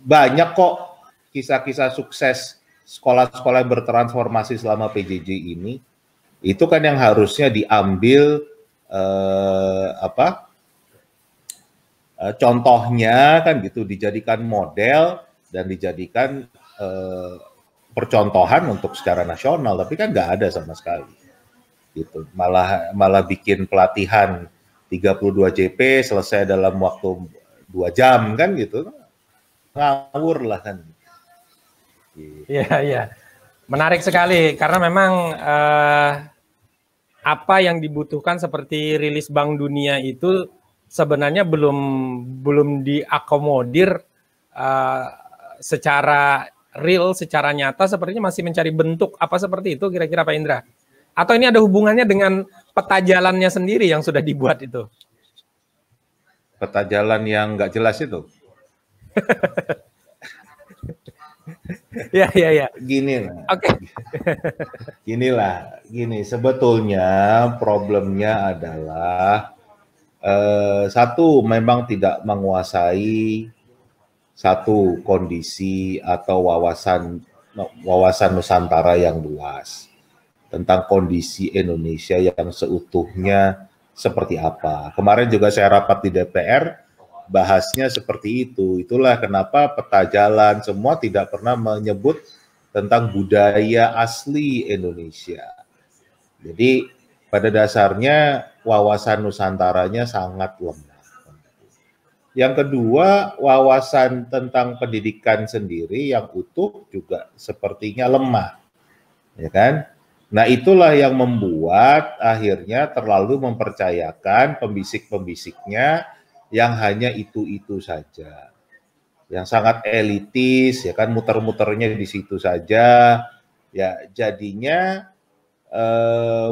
S4: Banyak kok kisah-kisah sukses sekolah-sekolah yang bertransformasi selama PJJ ini. Itu kan yang harusnya diambil contohnya kan gitu, dijadikan model dan dijadikan percontohan untuk secara nasional, tapi kan nggak ada sama sekali. Gitu. Malah bikin pelatihan 32 JP selesai dalam waktu 2 jam kan gitu. Ngawur lah kan.
S1: Iya, iya. Menarik sekali karena memang apa yang dibutuhkan seperti rilis Bank Dunia itu sebenarnya belum diakomodir secara real, secara nyata, sepertinya masih mencari bentuk apa seperti itu kira-kira Pak Indra? Atau ini ada hubungannya dengan peta jalannya sendiri yang sudah dibuat itu?
S4: Peta jalan yang nggak jelas itu?
S1: Ya.
S4: Gini lah.
S1: Oke.
S4: Gini, sebetulnya problemnya adalah satu, memang tidak menguasai satu kondisi atau wawasan Nusantara yang luas tentang kondisi Indonesia yang seutuhnya seperti apa. Kemarin juga saya rapat di DPR, bahasnya seperti itu. Itulah kenapa peta jalan semua tidak pernah menyebut tentang budaya asli Indonesia. Jadi pada dasarnya wawasan Nusantaranya sangat lemah. Yang kedua, wawasan tentang pendidikan sendiri yang utuh juga sepertinya lemah. Ya kan? Nah, itulah yang membuat akhirnya terlalu mempercayakan pembisik-pembisiknya yang hanya itu-itu saja. Yang sangat elitis, ya kan, muter-muternya di situ saja. Ya, jadinya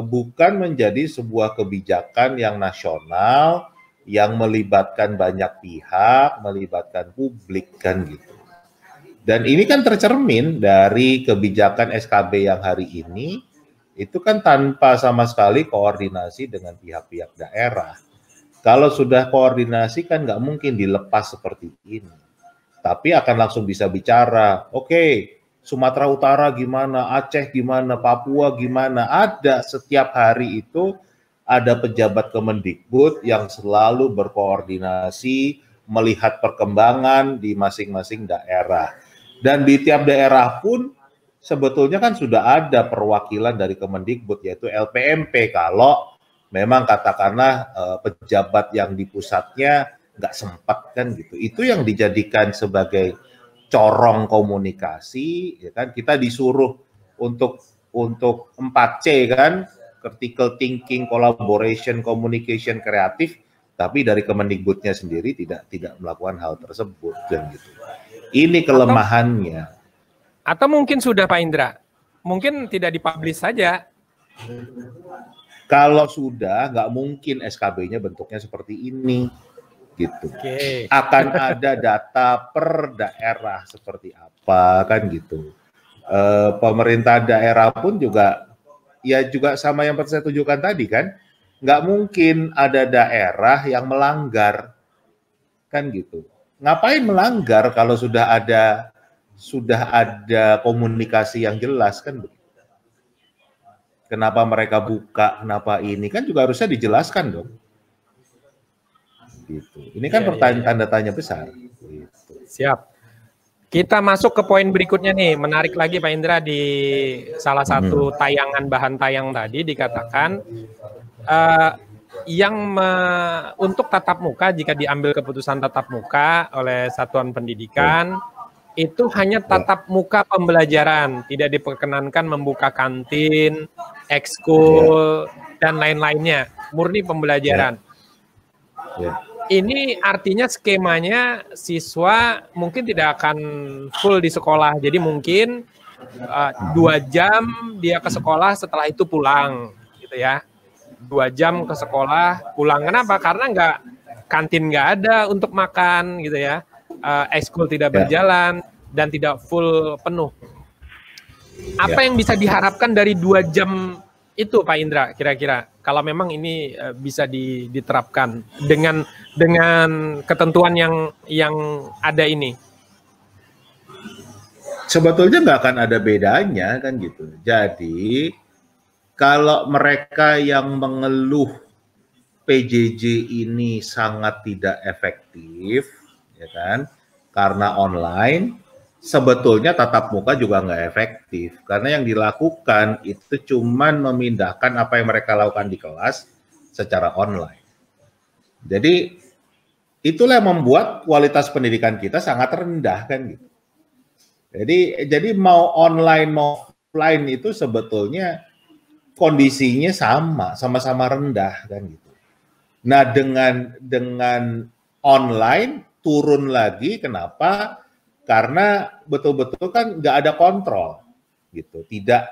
S4: bukan menjadi sebuah kebijakan yang nasional, yang melibatkan banyak pihak, melibatkan publik kan gitu. Dan ini kan tercermin dari kebijakan SKB yang hari ini, itu kan tanpa sama sekali koordinasi dengan pihak-pihak daerah. Kalau sudah koordinasi kan nggak mungkin dilepas seperti ini. Tapi akan langsung bisa bicara, oke, Sumatera Utara gimana, Aceh gimana, Papua gimana. Ada setiap hari itu ada pejabat Kemendikbud yang selalu berkoordinasi, melihat perkembangan di masing-masing daerah. Dan di tiap daerah pun sebetulnya kan sudah ada perwakilan dari Kemendikbud, yaitu LPMP, kalau memang katakanlah pejabat yang di pusatnya nggak sempat kan gitu. Itu yang dijadikan sebagai corong komunikasi, ya kan? Kita disuruh untuk 4C kan, critical thinking, collaboration, communication, kreatif, tapi dari Kemendikbudnya sendiri tidak melakukan hal tersebut kan gitu. Ini kelemahannya.
S1: Atau mungkin sudah Pak Indra, mungkin tidak dipublish saja.
S4: Kalau sudah, nggak mungkin SKB-nya bentuknya seperti ini, gitu.
S1: Okay.
S4: Akan ada data per daerah seperti apa, kan gitu. Pemerintah daerah pun juga, ya juga sama yang saya tunjukkan tadi kan, nggak mungkin ada daerah yang melanggar, kan gitu. Ngapain melanggar kalau sudah ada komunikasi yang jelas kan? Kenapa mereka buka, kenapa ini kan juga harusnya dijelaskan dong. Gitu. Ini kan pertanyaan tanda tanya besar. Gitu.
S1: Siap. Kita masuk ke poin berikutnya nih. Menarik lagi Pak Indra, di salah satu tayangan bahan tayang tadi dikatakan untuk tatap muka, jika diambil keputusan tatap muka oleh satuan pendidikan, itu hanya tatap muka pembelajaran, tidak diperkenankan membuka kantin, ekskul, dan lain-lainnya. murni pembelajaran.
S4: Ya.
S1: Ini artinya skemanya siswa mungkin tidak akan full di sekolah. Jadi mungkin 2 jam dia ke sekolah, setelah itu pulang, gitu ya. 2 jam ke sekolah, pulang. Kenapa? Karena kantin nggak ada untuk makan, gitu ya. Ekskul tidak berjalan dan tidak full penuh. Apa yang bisa diharapkan dari 2 jam itu, Pak Indra, kira-kira? Kalau memang ini bisa diterapkan dengan ketentuan yang ada ini.
S4: Sebetulnya nggak akan ada bedanya kan gitu. Jadi kalau mereka yang mengeluh PJJ ini sangat tidak efektif, ya kan, karena online, sebetulnya tatap muka juga nggak efektif. Karena yang dilakukan itu cuman memindahkan apa yang mereka lakukan di kelas secara online. Jadi itulah yang membuat kualitas pendidikan kita sangat rendah kan gitu. Jadi mau online mau offline itu sebetulnya kondisinya sama-sama rendah kan gitu. Nah dengan online turun lagi, kenapa? Karena betul-betul kan nggak ada kontrol gitu, tidak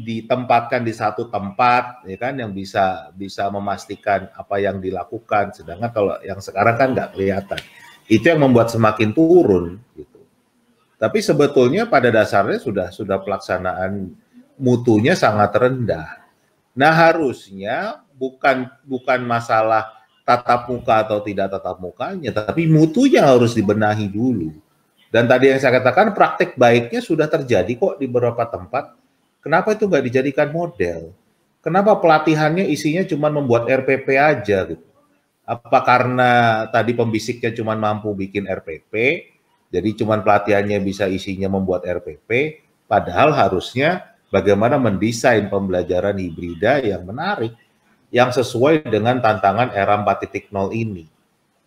S4: ditempatkan di satu tempat, ya kan, yang bisa memastikan apa yang dilakukan. Sedangkan kalau yang sekarang kan nggak kelihatan, itu yang membuat semakin turun gitu. Tapi sebetulnya pada dasarnya sudah pelaksanaan mutunya sangat rendah. Nah harusnya bukan masalah tatap muka atau tidak tatap mukanya, tapi mutunya harus dibenahi dulu. Dan tadi yang saya katakan praktek baiknya sudah terjadi kok di beberapa tempat. Kenapa itu nggak dijadikan model? Kenapa pelatihannya isinya cuma membuat RPP aja gitu? Apa karena tadi pembisiknya cuma mampu bikin RPP, jadi cuma pelatihannya bisa isinya membuat RPP, padahal harusnya bagaimana mendesain pembelajaran hibrida yang menarik, yang sesuai dengan tantangan era 4.0 ini.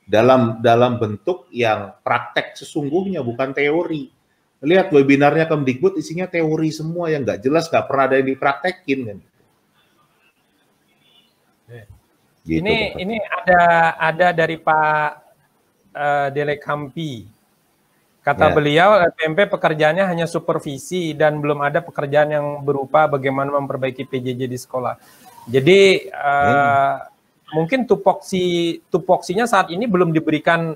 S4: Dalam bentuk yang praktek sesungguhnya, bukan teori. Lihat webinarnya Kemdikbud isinya teori semua yang nggak jelas, nggak pernah ada yang dipraktekin kan.
S1: Gitu, ini ada dari Pak Delekampi. Kata beliau, LPMP pekerjaannya hanya supervisi dan belum ada pekerjaan yang berupa bagaimana memperbaiki PJJ di sekolah. Jadi mungkin tupoksinya saat ini belum diberikan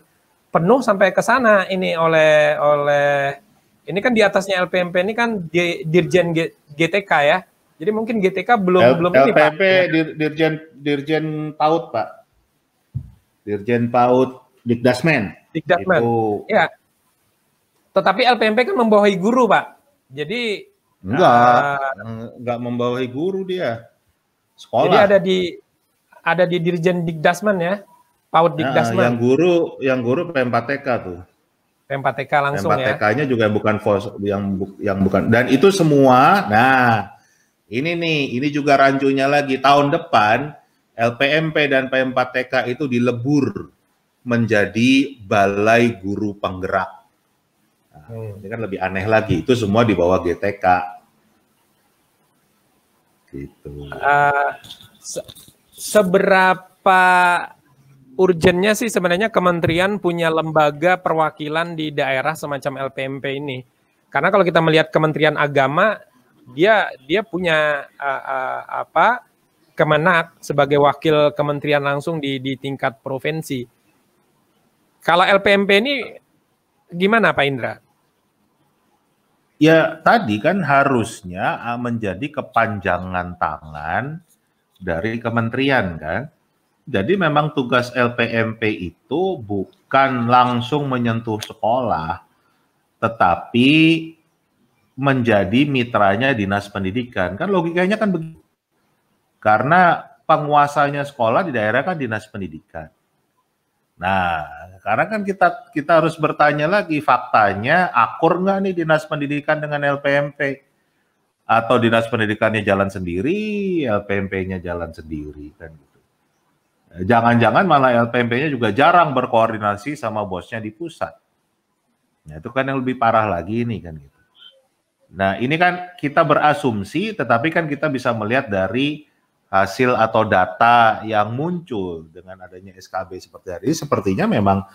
S1: penuh sampai ke sana ini oleh ini kan di atasnya LPMP ini kan Dirjen GTK ya. Jadi mungkin GTK belum ini Pak.
S4: LPMP Dirjen PAUD Pak. Dirjen PAUD Dikdasmen.
S1: Dikdasmen. Ya. Tetapi LPMP kan membawahi guru Pak. Jadi enggak membawahi guru dia. Sekolah. Jadi ada di Dirjen Dikdasmen ya, PAUD Dikdasmen.
S4: Yang guru P4TK tuh.
S1: P4TK langsung ya.
S4: P4TK-nya juga bukan yang bukan. Dan itu semua. Nah, ini juga rancunya lagi tahun depan LPMP dan P4TK itu dilebur menjadi Balai Guru Penggerak. Nah, ini kan lebih aneh lagi. Itu semua di bawah GTK. Gitu.
S1: Seberapa urgennya sih sebenarnya kementerian punya lembaga perwakilan di daerah semacam LPMP ini? Karena kalau kita melihat Kementerian Agama, dia punya Kemenak sebagai wakil kementerian langsung di tingkat provinsi. Kalau LPMP ini gimana Pak Indra?
S4: Ya tadi kan harusnya menjadi kepanjangan tangan dari kementerian kan. Jadi memang tugas LPMP itu bukan langsung menyentuh sekolah, tetapi menjadi mitranya dinas pendidikan. Kan logikanya kan begitu. Karena penguasanya sekolah di daerah kan dinas pendidikan. Nah, karena kan kita harus bertanya lagi, faktanya akur nggak nih dinas pendidikan dengan LPMP? Atau dinas pendidikannya jalan sendiri, LPMP-nya jalan sendiri kan gitu. Jangan-jangan malah LPMP-nya juga jarang berkoordinasi sama bosnya di pusat. Nah, itu kan yang lebih parah lagi nih kan gitu. Nah, ini kan kita berasumsi, tetapi kan kita bisa melihat dari hasil atau data yang muncul dengan adanya SKB seperti hari ini, sepertinya memang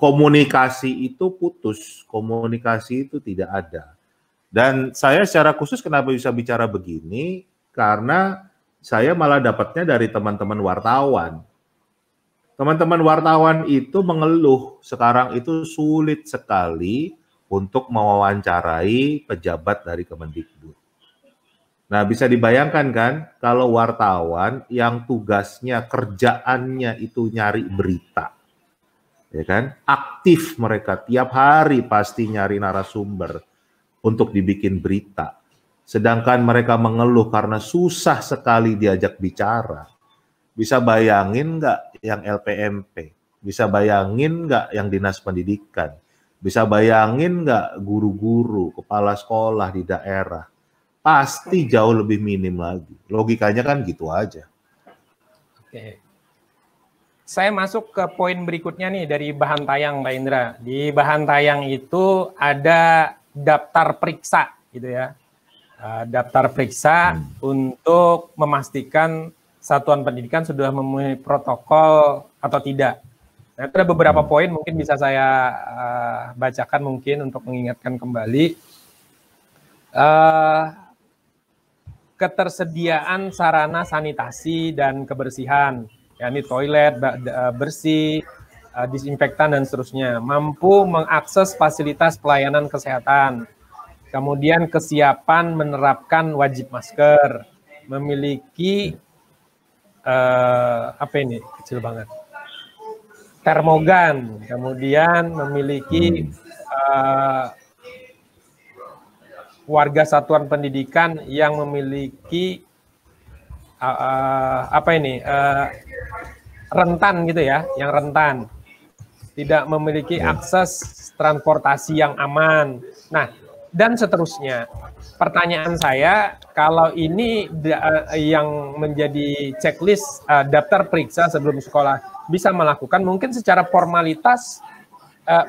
S4: komunikasi itu putus, komunikasi itu tidak ada. Dan saya secara khusus kenapa bisa bicara begini, karena saya malah dapatnya dari teman-teman wartawan. Teman-teman wartawan itu mengeluh sekarang itu sulit sekali untuk mewawancarai pejabat dari Kemendikbud. Nah, bisa dibayangkan kan kalau wartawan yang tugasnya, kerjaannya itu nyari berita, ya kan? Aktif mereka tiap hari pasti nyari narasumber untuk dibikin berita. Sedangkan mereka mengeluh karena susah sekali diajak bicara. Bisa bayangin nggak yang LPMP? Bisa bayangin nggak yang Dinas Pendidikan? Bisa bayangin nggak guru-guru, kepala sekolah di daerah? Pasti jauh lebih minim lagi. Logikanya kan gitu aja.
S1: Oke. Saya masuk ke poin berikutnya nih dari bahan tayang, Pak Indra. Di bahan tayang itu ada daftar periksa, gitu ya. Daftar periksa untuk memastikan satuan pendidikan sudah memenuhi protokol atau tidak. Nah, itu ada beberapa poin mungkin bisa saya bacakan mungkin untuk mengingatkan kembali. Ketersediaan sarana sanitasi dan kebersihan, yakni toilet bersih, disinfektan dan seterusnya, mampu mengakses fasilitas pelayanan kesehatan, kemudian kesiapan menerapkan wajib masker, memiliki apa ini kecil banget, termogan, kemudian memiliki warga satuan pendidikan yang memiliki rentan gitu ya, yang rentan, tidak memiliki akses transportasi yang aman. Nah, dan seterusnya. Pertanyaan saya, kalau ini yang menjadi checklist daftar periksa sebelum sekolah bisa melakukan, mungkin secara formalitas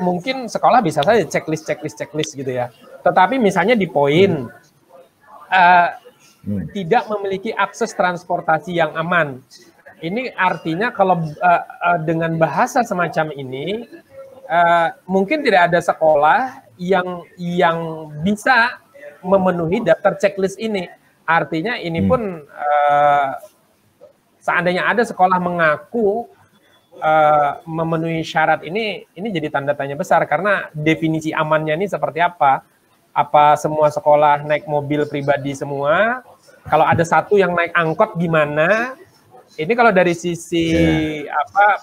S1: mungkin sekolah bisa saja checklist gitu ya. Tetapi misalnya di poin tidak memiliki akses transportasi yang aman. Ini artinya kalau dengan bahasa semacam ini mungkin tidak ada sekolah yang bisa memenuhi daftar checklist ini. Artinya ini pun seandainya ada sekolah mengaku memenuhi syarat ini jadi tanda tanya besar, karena definisi amannya ini seperti apa? Apa semua sekolah naik mobil pribadi semua? Kalau ada satu yang naik angkot gimana? Ini kalau dari sisi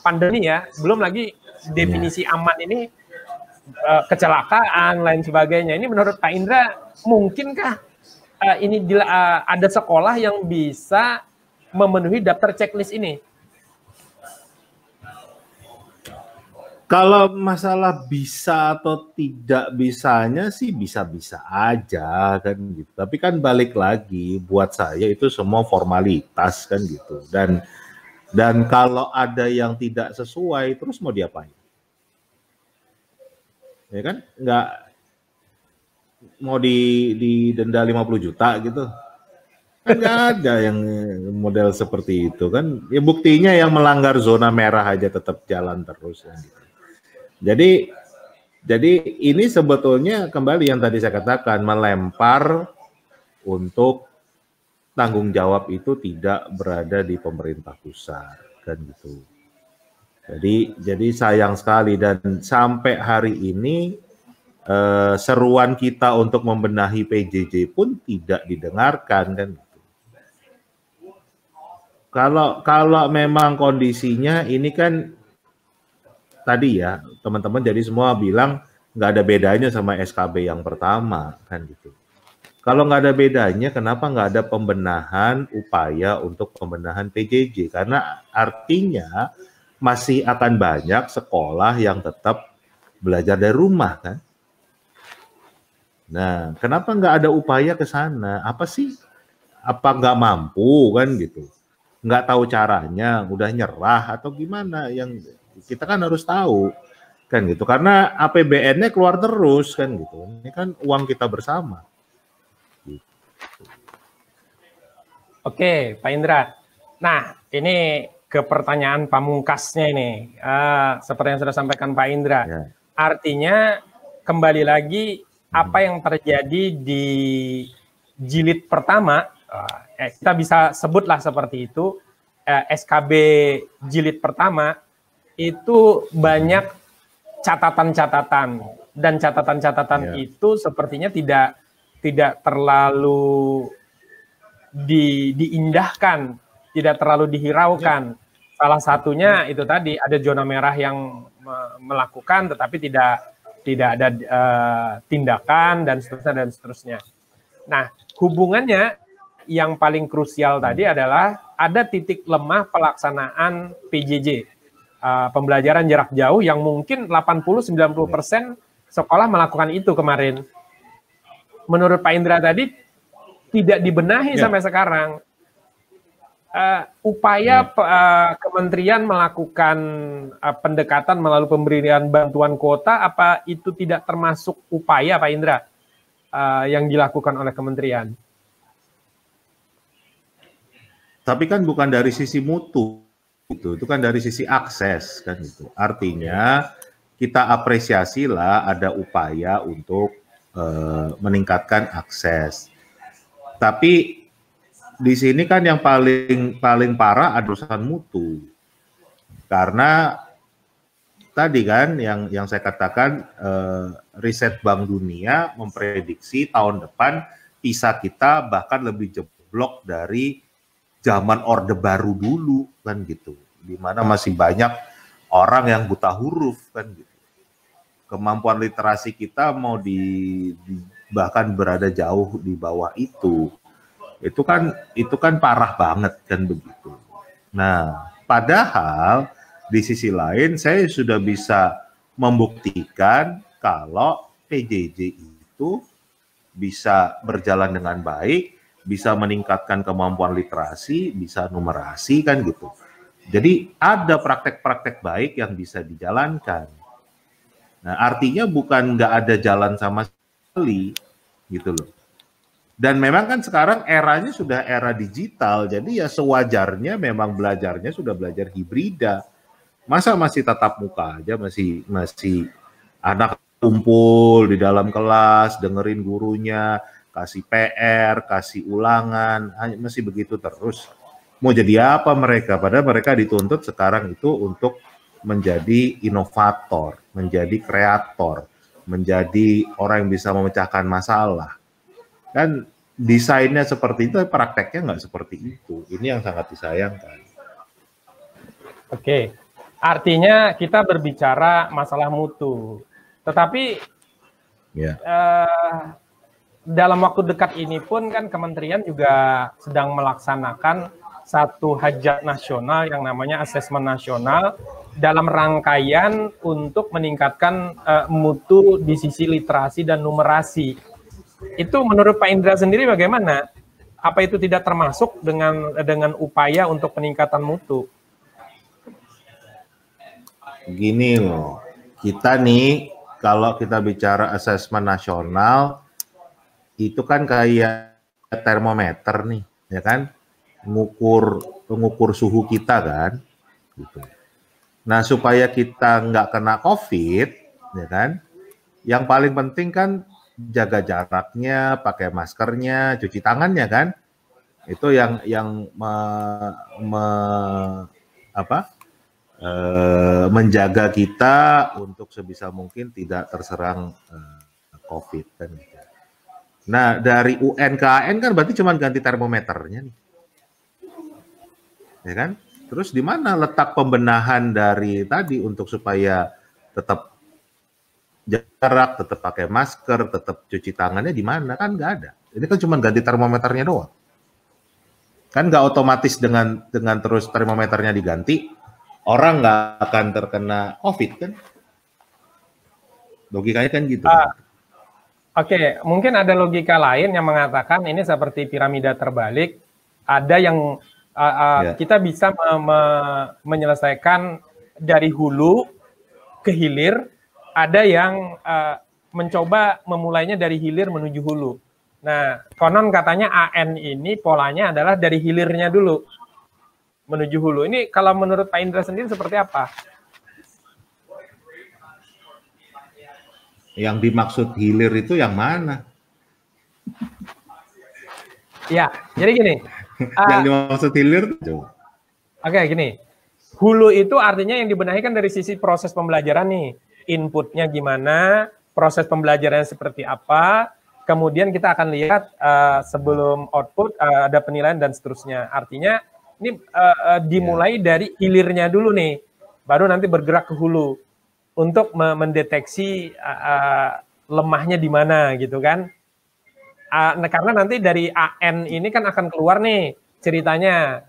S1: pandemi ya, belum lagi definisi aman ini kecelakaan lain sebagainya. Ini menurut Pak Indra mungkinkah ini ada sekolah yang bisa memenuhi daftar checklist ini?
S4: Kalau masalah bisa atau tidak bisanya sih bisa-bisa aja kan gitu. Tapi kan balik lagi buat saya itu semua formalitas kan gitu. Dan kalau ada yang tidak sesuai terus mau diapain? Ya kan? Nggak mau didenda 50 juta gitu. Kan nggak ada yang model seperti itu kan. Ya buktinya yang melanggar zona merah aja tetap jalan terus kan gitu. Jadi ini sebetulnya kembali yang tadi saya katakan, melempar untuk tanggung jawab itu tidak berada di pemerintah pusat kan gitu. Jadi sayang sekali, dan sampai hari ini seruan kita untuk membenahi PJJ pun tidak didengarkan kan gitu. Kalau memang kondisinya ini kan tadi ya, teman-teman jadi semua bilang nggak ada bedanya sama SKB yang pertama, kan gitu. Kalau nggak ada bedanya, kenapa nggak ada pembenahan, upaya untuk pembenahan PJJ? Karena artinya masih akan banyak sekolah yang tetap belajar dari rumah, kan? Nah, kenapa nggak ada upaya ke sana? Apa sih? Apa nggak mampu, kan gitu? Nggak tahu caranya, udah nyerah atau gimana? Yang kita kan harus tahu kan gitu, karena APBN-nya keluar terus kan gitu, ini kan uang kita bersama gitu.
S1: Oke, Pak Indra, Nah, ini ke pertanyaan pamungkasnya ini. Seperti yang sudah sampaikan Pak Indra. Ya. Artinya kembali lagi apa yang terjadi di jilid pertama, kita bisa sebutlah seperti itu, SKB jilid pertama itu banyak catatan-catatan, dan catatan-catatan itu sepertinya tidak terlalu diindahkan, tidak terlalu dihiraukan. Salah satunya itu tadi ada zona merah yang melakukan tetapi tidak ada tindakan dan seterusnya. Nah, hubungannya yang paling krusial tadi adalah ada titik lemah pelaksanaan PJJ, pembelajaran jarak jauh, yang mungkin 80-90% sekolah melakukan itu kemarin. Menurut Pak Indra tadi tidak dibenahi sampai sekarang. Upaya kementerian melakukan pendekatan melalui pemberian bantuan kuota, apa itu tidak termasuk upaya, Pak Indra, yang dilakukan oleh kementerian?
S4: Tapi kan bukan dari sisi mutu, itu kan dari sisi akses kan itu. Artinya kita apresiasilah ada upaya untuk meningkatkan akses. Tapi di sini kan yang paling parah adalah urusan mutu. Karena tadi kan yang saya katakan, riset Bank Dunia memprediksi tahun depan PISA kita bahkan lebih jeblok dari zaman Orde Baru dulu kan gitu. Di mana masih banyak orang yang buta huruf kan gitu. Kemampuan literasi kita mau bahkan berada jauh di bawah itu. Itu kan parah banget kan begitu. Nah, padahal di sisi lain saya sudah bisa membuktikan kalau PJJ itu bisa berjalan dengan baik, bisa meningkatkan kemampuan literasi, bisa numerasi kan gitu. Jadi ada praktek-praktek baik yang bisa dijalankan. Nah, artinya bukan nggak ada jalan sama sekali gitu loh. Dan memang kan sekarang eranya sudah era digital, jadi ya sewajarnya memang belajarnya sudah belajar hibrida. Masa masih tatap muka aja, masih anak kumpul di dalam kelas, dengerin gurunya, kasih PR, kasih ulangan, masih begitu terus. Mau jadi apa mereka? Padahal mereka dituntut sekarang itu untuk menjadi inovator, menjadi kreator, menjadi orang yang bisa memecahkan masalah. Kan desainnya seperti itu, prakteknya nggak seperti itu. Ini yang sangat disayangkan.
S1: Oke, artinya kita berbicara masalah mutu. Tetapi dalam waktu dekat ini pun kan kementerian juga sedang melaksanakan satu hajat nasional yang namanya asesmen nasional dalam rangkaian untuk meningkatkan mutu di sisi literasi dan numerasi. Itu menurut Pak Indra sendiri bagaimana? Apa itu tidak termasuk dengan upaya untuk peningkatan mutu?
S4: Gini loh, kita nih kalau kita bicara asesmen nasional itu kan kayak termometer nih, ya kan? Mengukur suhu kita kan, gitu. Nah, supaya kita nggak kena COVID, ya kan? Yang paling penting kan jaga jaraknya, pakai maskernya, cuci tangannya kan? Itu yang menjaga kita untuk sebisa mungkin tidak terserang COVID kan. Nah, dari UNKN kan berarti cuma ganti termometernya nih. Ya kan? Terus di mana letak pembenahan dari tadi untuk supaya tetap jarak, tetap pakai masker, tetap cuci tangannya di mana? Kan nggak ada. Ini kan cuma ganti termometernya doang. Kan nggak otomatis dengan terus termometernya diganti, orang nggak akan terkena COVID kan? Logikanya kan gitu.
S1: Oke, mungkin ada logika lain yang mengatakan ini seperti piramida terbalik. Ada yang kita bisa menyelesaikan dari hulu ke hilir, ada yang mencoba memulainya dari hilir menuju hulu. Nah, konon katanya AN ini polanya adalah dari hilirnya dulu. menuju hulu. Ini kalau menurut Pak Indra sendiri seperti apa?
S4: Yang dimaksud hilir itu yang mana?
S1: Ya, jadi gini.
S4: Yang dimaksud hilir tuh.
S1: Oke, gini. Hulu itu artinya yang dibenahi kan dari sisi proses pembelajaran nih. Inputnya gimana, proses pembelajarannya seperti apa, kemudian kita akan lihat sebelum output ada penilaian dan seterusnya. Artinya ini dimulai dari hilirnya dulu nih, baru nanti bergerak ke hulu untuk mendeteksi lemahnya di mana gitu kan. Karena nanti dari AN ini kan akan keluar nih ceritanya,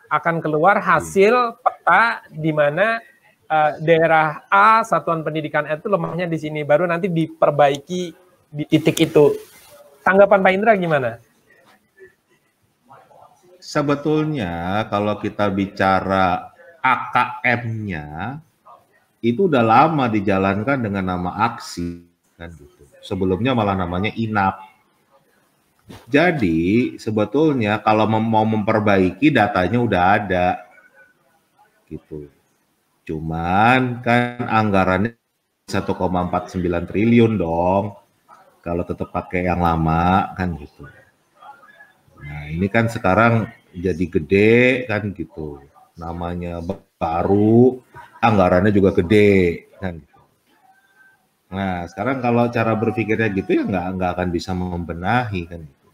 S1: akan keluar hasil peta di mana daerah A satuan pendidikan itu lemahnya di sini, baru nanti diperbaiki di titik itu. Tanggapan Pak Indra gimana?
S4: Sebetulnya kalau kita bicara AKM-nya itu udah lama dijalankan dengan nama aksi kan gitu. Sebelumnya malah namanya INAP. Jadi sebetulnya kalau mau memperbaiki datanya udah ada gitu. Cuman kan anggarannya 1,49 triliun dong. Kalau tetap pakai yang lama kan gitu. Nah, ini kan sekarang jadi gede kan gitu. Namanya baru, anggarannya juga gede kan gitu. Nah, sekarang kalau cara berpikirnya gitu ya nggak akan bisa membenahi kan gitu.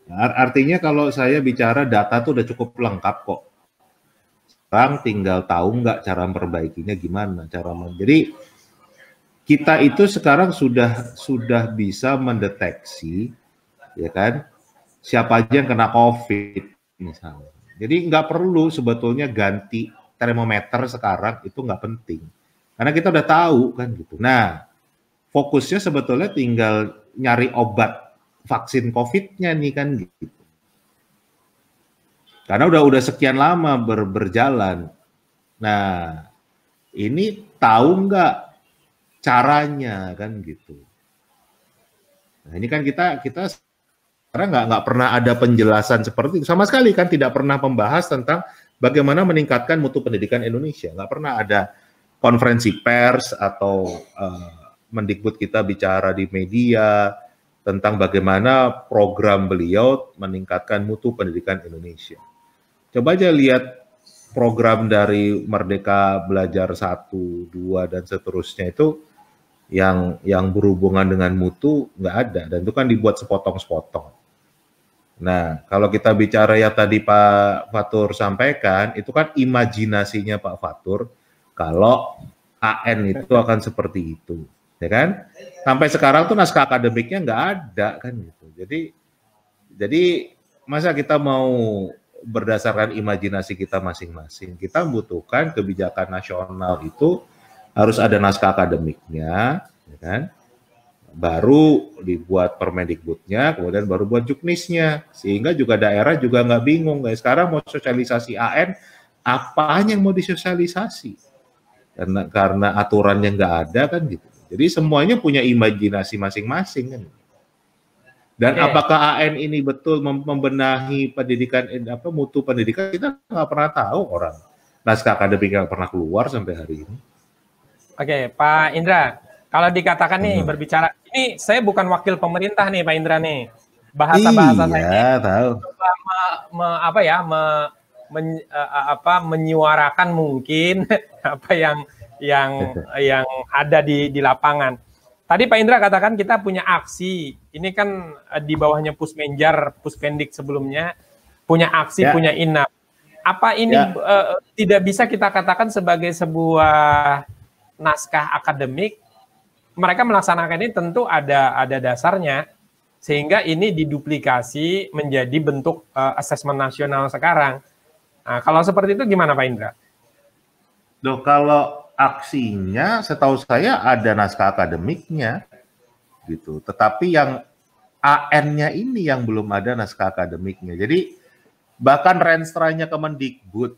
S4: Nah, artinya kalau saya bicara data tuh udah cukup lengkap kok. Sekarang tinggal tahu nggak cara memperbaikinya gimana, jadi kita itu sekarang sudah bisa mendeteksi, ya kan, siapa aja yang kena COVID misalnya. Jadi nggak perlu sebetulnya ganti termometer sekarang, itu nggak penting, karena kita udah tahu kan gitu. Nah, fokusnya sebetulnya tinggal nyari obat vaksin COVID-nya nih kan gitu. Karena udah sekian lama berjalan. Nah, ini tahu nggak caranya kan gitu. Nah, ini kan kita karena nggak pernah ada penjelasan seperti itu sama sekali kan, tidak pernah membahas tentang bagaimana meningkatkan mutu pendidikan Indonesia. Nggak pernah ada konferensi pers atau Mendikbud kita bicara di media tentang bagaimana program beliau meningkatkan mutu pendidikan Indonesia. Coba aja lihat program dari Merdeka Belajar 1, 2, dan seterusnya itu yang berhubungan dengan mutu nggak ada, dan itu kan dibuat sepotong-sepotong. Nah, kalau kita bicara ya tadi Pak Fatur sampaikan, itu kan imajinasinya Pak Fatur kalau AN itu akan seperti itu, ya kan? Sampai sekarang tuh naskah akademiknya nggak ada kan gitu. Jadi masa kita mau berdasarkan imajinasi kita masing-masing? Kita membutuhkan kebijakan nasional itu harus ada naskah akademiknya, ya kan? Baru dibuat Permendikbudnya, kemudian baru buat juknisnya, sehingga juga daerah juga nggak bingung. Kayak sekarang mau sosialisasi AN, apanya yang mau disosialisasi? Karena aturannya nggak ada kan gitu. Jadi semuanya punya imajinasi masing-masing kan. Dan apakah AN ini betul membenahi pendidikan, mutu pendidikan, kita nggak pernah tahu orang. Naskah akademik nggak pernah keluar sampai hari ini.
S1: Oke, Pak Indra, kalau dikatakan nih berbicara, ini saya bukan wakil pemerintah nih Pak Indra nih. Bahasa-bahasa saya
S4: tahu.
S1: Menyuarakan mungkin apa yang ada di lapangan. Tadi Pak Indra katakan kita punya aksi. Ini kan di bawahnya Pusmenjar, Puspendik sebelumnya punya aksi, punya INAP. Apa ini tidak bisa kita katakan sebagai sebuah naskah akademik? Mereka melaksanakan ini tentu ada dasarnya, sehingga ini diduplikasi menjadi bentuk asesmen nasional sekarang. Nah, kalau seperti itu gimana Pak Indra?
S4: Loh, kalau aksinya setahu saya ada naskah akademiknya gitu. Tetapi yang AN-nya ini yang belum ada naskah akademiknya. Jadi bahkan renstranya Kemendikbud,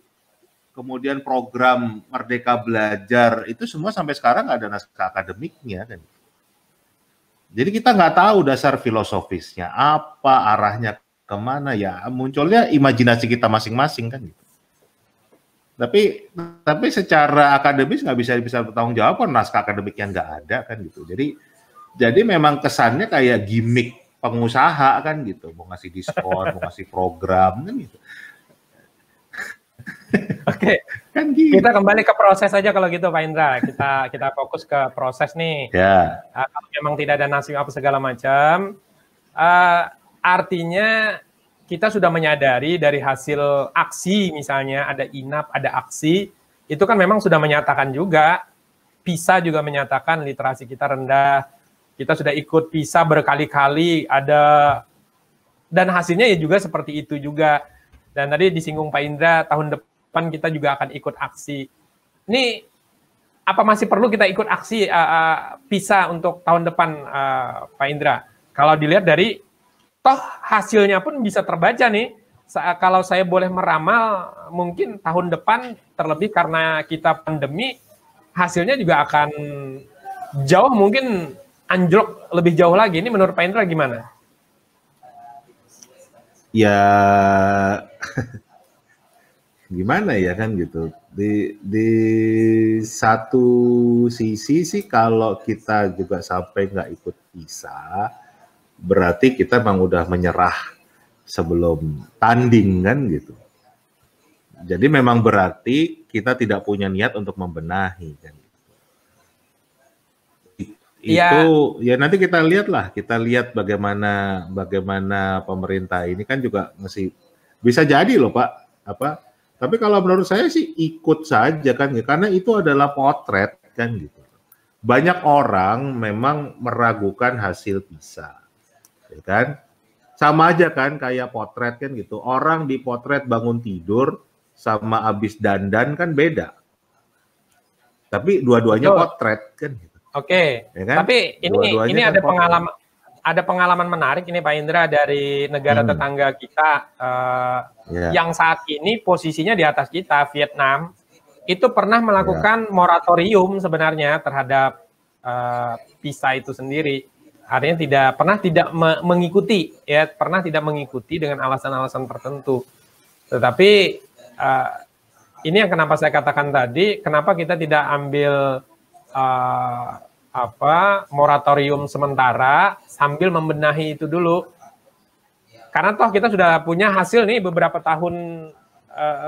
S4: kemudian program Merdeka Belajar, itu semua sampai sekarang nggak ada naskah akademiknya kan. Jadi kita nggak tahu dasar filosofisnya apa, arahnya kemana ya? Munculnya imajinasi kita masing-masing kan gitu. Tapi secara akademis nggak bisa bertanggung jawab kan, naskah akademiknya nggak ada kan gitu. Jadi memang kesannya kayak gimmick pengusaha kan gitu, mau ngasih diskon, mau ngasih program kan gitu.
S1: Oke,
S4: kan gitu.
S1: Kita kembali ke proses aja kalau gitu Pak Indra. Kita fokus ke proses nih.
S4: Ya.
S1: Kalau memang tidak ada nasib apa segala macam, artinya kita sudah menyadari dari hasil aksi, misalnya ada INAP, ada aksi, itu kan memang sudah menyatakan juga, PISA juga menyatakan literasi kita rendah, kita sudah ikut PISA berkali-kali, dan hasilnya ya juga seperti itu juga. Dan tadi disinggung Pak Indra, tahun depan kita juga akan ikut aksi. Ini apa masih perlu kita ikut aksi PISA untuk tahun depan, Pak Indra? Kalau dilihat dari toh hasilnya pun bisa terbaca nih. Kalau saya boleh meramal, mungkin tahun depan terlebih karena kita pandemi, hasilnya juga akan jauh mungkin anjlok lebih jauh lagi. Ini menurut Pak Indra gimana?
S4: Ya gimana ya kan gitu. Di satu sisi sih kalau kita juga sampai nggak ikut PISA, berarti kita memang udah menyerah sebelum tanding kan gitu. Jadi memang berarti kita tidak punya niat untuk membenahi kan. Itu ya nanti kita lihat bagaimana pemerintah ini kan juga masih bisa jadi loh Pak, tapi kalau menurut saya sih ikut saja kan, karena itu adalah potret kan gitu. Banyak orang memang meragukan hasil PISA, ya kan? Sama aja kan kayak potret kan gitu. Orang dipotret bangun tidur sama abis dandan kan beda. Tapi dua-duanya potret kan gitu.
S1: Oke, ya kan? Tapi ini kan ada pengalaman menarik ini Pak Indra dari negara tetangga kita yang saat ini posisinya di atas kita, Vietnam, itu pernah melakukan moratorium sebenarnya terhadap PISA itu sendiri. Artinya tidak mengikuti dengan alasan-alasan tertentu. Tetapi ini yang kenapa saya katakan tadi, kenapa kita tidak ambil moratorium sementara sambil membenahi itu dulu, karena toh kita sudah punya hasil nih beberapa tahun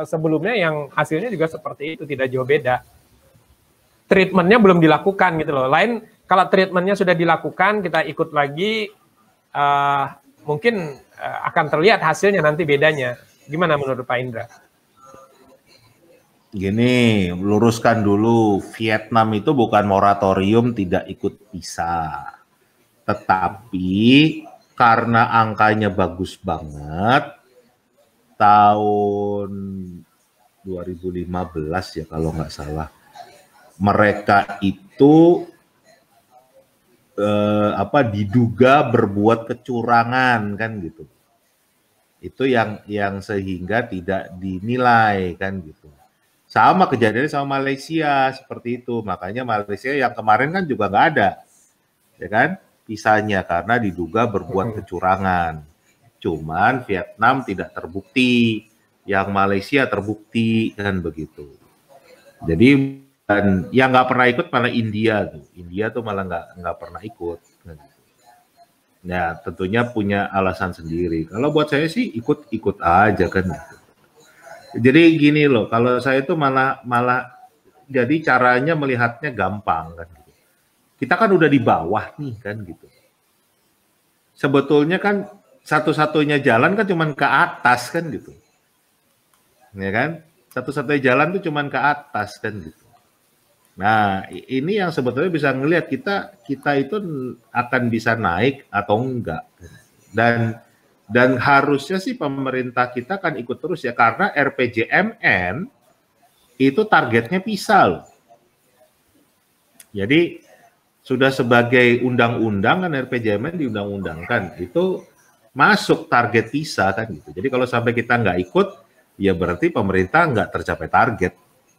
S1: sebelumnya yang hasilnya juga seperti itu, tidak jauh beda. Treatmentnya belum dilakukan gitu loh. Lain kalau treatmentnya sudah dilakukan, kita ikut lagi, mungkin akan terlihat hasilnya nanti bedanya. Gimana menurut Pak Indra?
S4: Gini, luruskan dulu, Vietnam itu bukan moratorium tidak ikut PISA. Tetapi karena angkanya bagus banget, tahun 2015 ya kalau nggak salah, mereka itu diduga berbuat kecurangan kan gitu. Itu yang sehingga tidak dinilai kan gitu. Sama kejadiannya sama Malaysia seperti itu. Makanya Malaysia yang kemarin kan juga nggak ada, ya kan, PISA-nya karena diduga berbuat kecurangan. Cuman Vietnam tidak terbukti, yang Malaysia terbukti kan begitu. Jadi dan yang nggak pernah ikut malah India tuh malah nggak pernah ikut. Nah tentunya punya alasan sendiri. Kalau buat saya sih ikut aja kan. Jadi gini loh, kalau saya itu malah jadi caranya melihatnya gampang kan gitu. Kita kan udah di bawah nih kan gitu. Sebetulnya kan satu-satunya jalan kan cuman ke atas kan gitu. Ya kan? Satu-satunya jalan tuh cuman ke atas kan gitu. Nah, ini yang sebetulnya bisa ngelihat kita itu akan bisa naik atau enggak. Dan harusnya sih pemerintah kita kan ikut terus ya, karena RPJMN itu targetnya PISA loh. Jadi sudah sebagai undang-undang kan RPJMN diundang-undangkan, itu masuk target PISA kan gitu. Jadi kalau sampai kita nggak ikut, ya berarti pemerintah nggak tercapai target.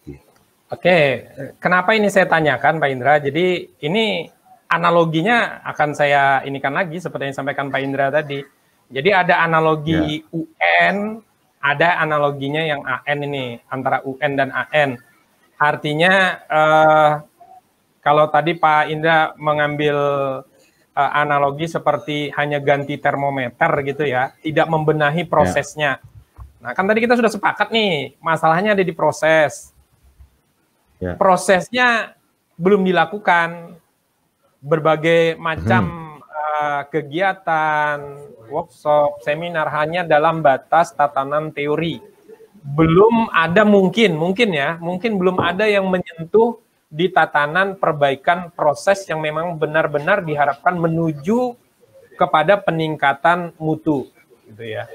S4: Gitu.
S1: Oke, kenapa ini saya tanyakan Pak Indra? Jadi ini analoginya akan saya inikan lagi seperti yang disampaikan Pak Indra tadi. Jadi ada analogi UN, ada analoginya yang AN ini, antara UN dan AN. Artinya kalau tadi Pak Indra mengambil analogi seperti hanya ganti termometer gitu ya, tidak membenahi prosesnya. Nah, kan tadi kita sudah sepakat nih, masalahnya ada di proses. Prosesnya belum dilakukan, berbagai macam kegiatan, workshop, seminar hanya dalam batas tatanan teori. Belum ada mungkin belum ada yang menyentuh di tatanan perbaikan proses yang memang benar-benar diharapkan menuju kepada peningkatan mutu, gitu ya.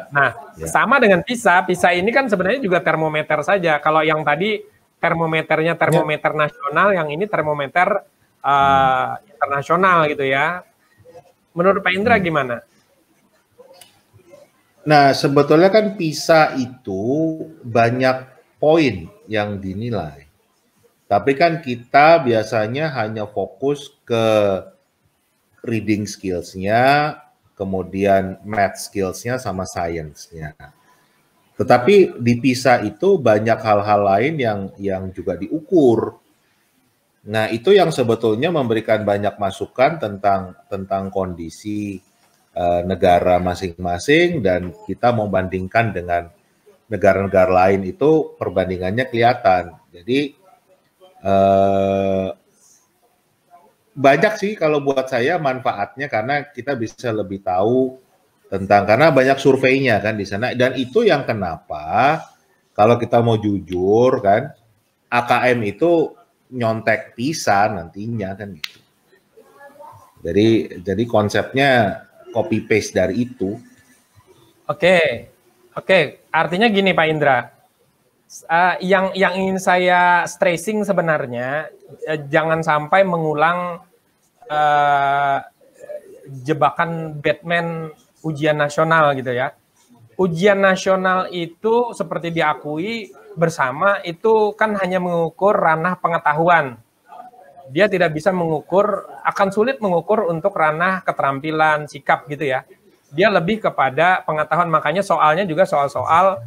S1: Nah, sama dengan PISA ini kan sebenarnya juga termometer saja. Kalau yang tadi termometernya termometer nasional, yang ini termometer internasional gitu ya. Menurut Pak Indra gimana?
S4: Nah, sebetulnya kan PISA itu banyak poin yang dinilai. Tapi kan kita biasanya hanya fokus ke reading skills-nya, kemudian math skills-nya sama science-nya. Tetapi di PISA itu banyak hal-hal lain yang juga diukur. Nah, itu yang sebetulnya memberikan banyak masukan tentang kondisi negara masing-masing, dan kita membandingkan dengan negara-negara lain itu perbandingannya kelihatan. Jadi banyak sih kalau buat saya manfaatnya, karena kita bisa lebih tahu karena banyak surveinya kan di sana, dan itu yang kenapa kalau kita mau jujur kan, AKM itu nyontek PISA nantinya kan gitu. Jadi konsepnya copy paste dari itu. Oke,
S1: artinya gini Pak Indra. Yang ingin saya stressing sebenarnya jangan sampai mengulang jebakan Batman ujian nasional gitu ya. Ujian nasional itu seperti diakui bersama itu kan hanya mengukur ranah pengetahuan. Dia tidak bisa mengukur, akan sulit mengukur untuk ranah keterampilan, sikap gitu ya. Dia lebih kepada pengetahuan, makanya soalnya juga soal-soal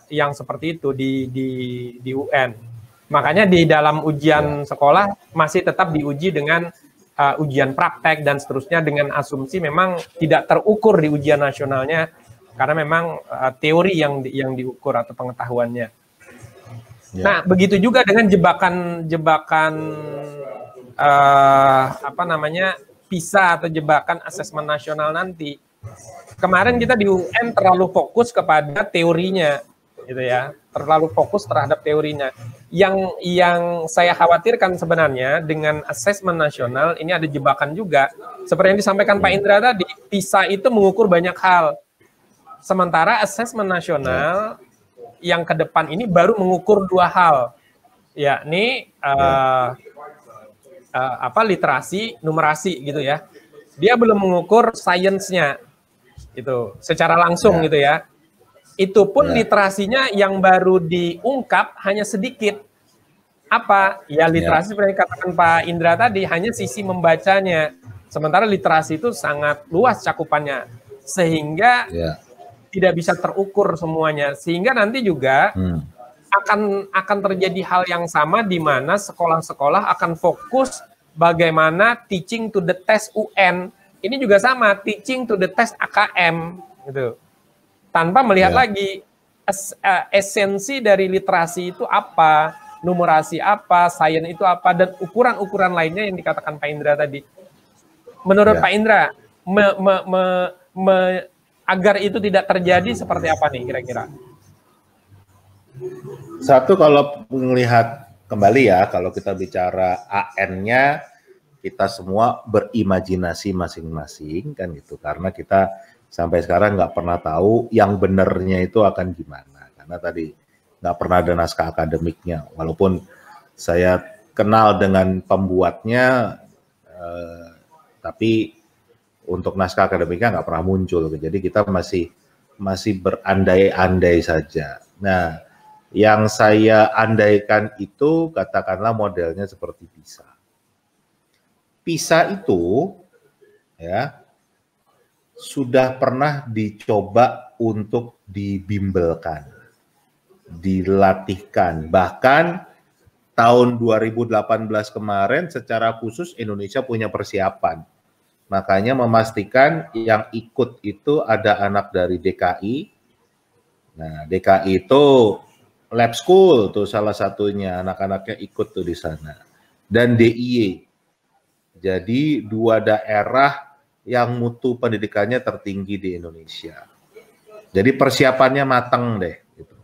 S1: yang seperti itu di UN. Makanya di dalam ujian sekolah masih tetap diuji dengan ujian praktek dan seterusnya, dengan asumsi memang tidak terukur di ujian nasionalnya karena memang teori yang diukur atau pengetahuannya. Nah, begitu juga dengan jebakan PISA atau jebakan asesmen nasional nanti. Kemarin kita di UN terlalu fokus kepada teorinya, gitu ya, terlalu fokus terhadap teorinya. Yang saya khawatirkan sebenarnya dengan asesmen nasional ini ada jebakan juga. Seperti yang disampaikan Pak Indra tadi, PISA itu mengukur banyak hal. Sementara asesmen nasional yang ke depan ini baru mengukur dua hal, yakni literasi, numerasi gitu ya. Dia belum mengukur sainsnya gitu secara langsung gitu ya. Itu pun literasinya yang baru diungkap hanya sedikit. Apa? Ya literasi seperti katakan Pak Indra tadi, hanya sisi membacanya. Sementara literasi itu sangat luas cakupannya, sehingga tidak bisa terukur semuanya. Sehingga nanti juga akan terjadi hal yang sama di mana sekolah-sekolah akan fokus bagaimana teaching to the test UN. Ini juga sama, teaching to the test AKM gitu. Tanpa melihat lagi esensi dari literasi itu apa, numerasi apa, sains itu apa, dan ukuran-ukuran lainnya yang dikatakan Pak Indra tadi. Menurut Pak Indra, agar itu tidak terjadi seperti apa nih kira-kira?
S4: Satu, kalau melihat kembali ya, kalau kita bicara AN-nya, kita semua berimajinasi masing-masing kan gitu, karena kita sampai sekarang nggak pernah tahu yang benernya itu akan gimana, karena tadi nggak pernah ada naskah akademiknya, walaupun saya kenal dengan pembuatnya, tapi untuk naskah akademiknya nggak pernah muncul, jadi kita masih berandai-andai saja. Nah, yang saya andaikan itu katakanlah modelnya seperti PISA. PISA itu ya sudah pernah dicoba untuk dibimbelkan, dilatihkan. Bahkan tahun 2018 kemarin secara khusus Indonesia punya persiapan. Makanya memastikan yang ikut itu ada anak dari DKI. Nah, DKI itu lab school tuh salah satunya, anak-anaknya ikut tuh di sana. Dan DIY. Jadi 2 daerah yang mutu pendidikannya tertinggi di Indonesia. Jadi persiapannya matang deh gitu.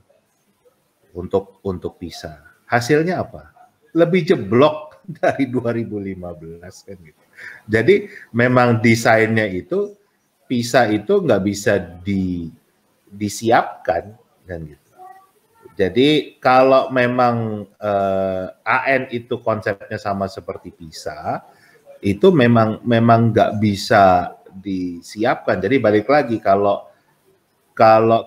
S4: Untuk bisa. Hasilnya apa? Lebih jeblok dari 2015 kan gitu. Jadi memang desainnya itu PISA itu nggak bisa disiapkan kan gitu. Jadi kalau memang AN itu konsepnya sama seperti PISA, itu memang nggak bisa disiapkan. Jadi balik lagi kalau